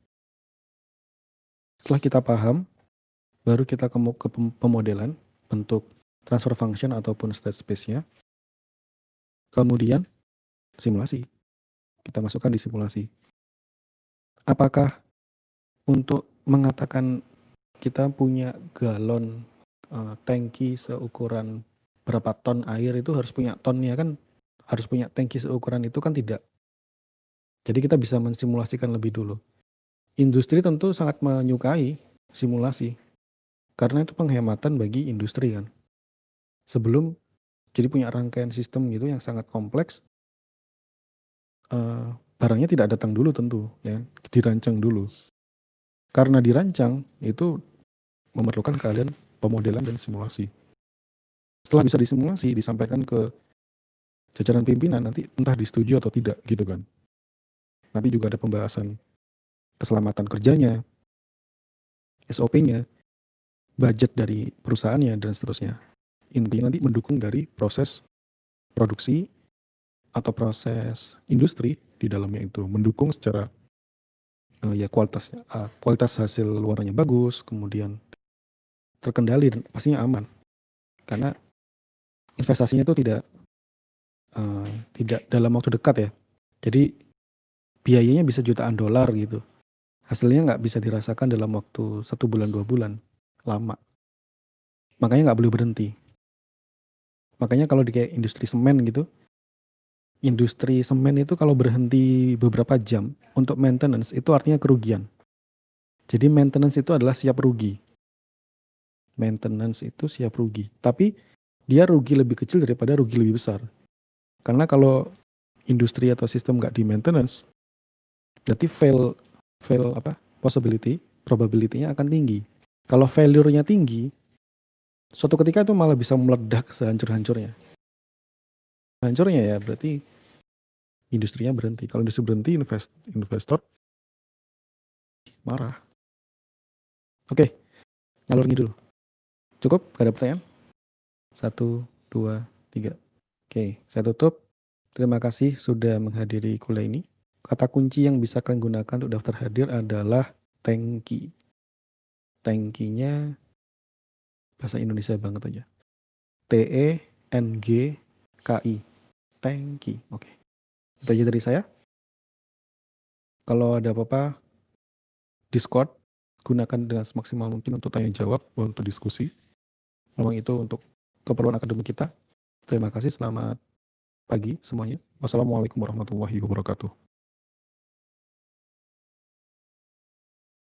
setelah kita paham, baru kita ke pemodelan bentuk transfer function ataupun state space-nya. Kemudian simulasi. Kita masukkan di simulasi. Apakah untuk mengatakan kita punya galon tangki seukuran berapa ton air itu harus punya tonnya kan, harus punya tangki seukuran itu kan tidak. Jadi kita bisa mensimulasikan lebih dulu. Industri tentu sangat menyukai simulasi karena itu penghematan bagi industri kan. Sebelum jadi punya rangkaian sistem gitu yang sangat kompleks, barangnya tidak datang dulu tentu, ya, dirancang dulu. Karena dirancang itu memerlukan keahlian pemodelan dan simulasi. Setelah bisa disimulasi, disampaikan ke jajaran pimpinan, nanti entah disetujui atau tidak gitu kan. Nanti juga ada pembahasan keselamatan kerjanya, SOP-nya, budget dari perusahaannya, dan seterusnya. Intinya nanti mendukung dari proses produksi atau proses industri di dalamnya itu, mendukung secara ya kualitas hasil luarnya bagus, kemudian terkendali dan pastinya aman. Karena investasinya itu tidak dalam waktu dekat ya. Jadi biayanya bisa jutaan dolar gitu. Hasilnya nggak bisa dirasakan dalam waktu 1 bulan 2 bulan, lama. Makanya nggak boleh berhenti. Makanya kalau di kayak industri semen gitu, industri semen itu kalau berhenti beberapa jam untuk maintenance itu artinya kerugian. Jadi maintenance itu adalah siap rugi. Maintenance itu siap rugi. Tapi dia rugi lebih kecil daripada rugi lebih besar. Karena kalau industri atau sistem nggak di maintenance, berarti probability-nya akan tinggi. Kalau failure-nya tinggi, suatu ketika itu malah bisa meledak sehancur-hancurnya. Hancurnya ya berarti industrinya berhenti. Kalau industri berhenti, investor marah. Oke, ngalur ngidul. Cukup? Gak ada pertanyaan? 1, 2, 3. Oke, saya tutup. Terima kasih sudah menghadiri kuliah ini. Kata kunci yang bisa kalian gunakan untuk daftar hadir adalah tangki. Tangkinya bahasa Indonesia banget aja. TENGKI. Tangki. Oke. Itu aja dari saya. Kalau ada apa-apa, Discord gunakan dengan semaksimal mungkin untuk tanya jawab, untuk diskusi. Memang itu untuk keperluan akademik kita. Terima kasih, selamat pagi semuanya. Wassalamualaikum warahmatullahi wabarakatuh.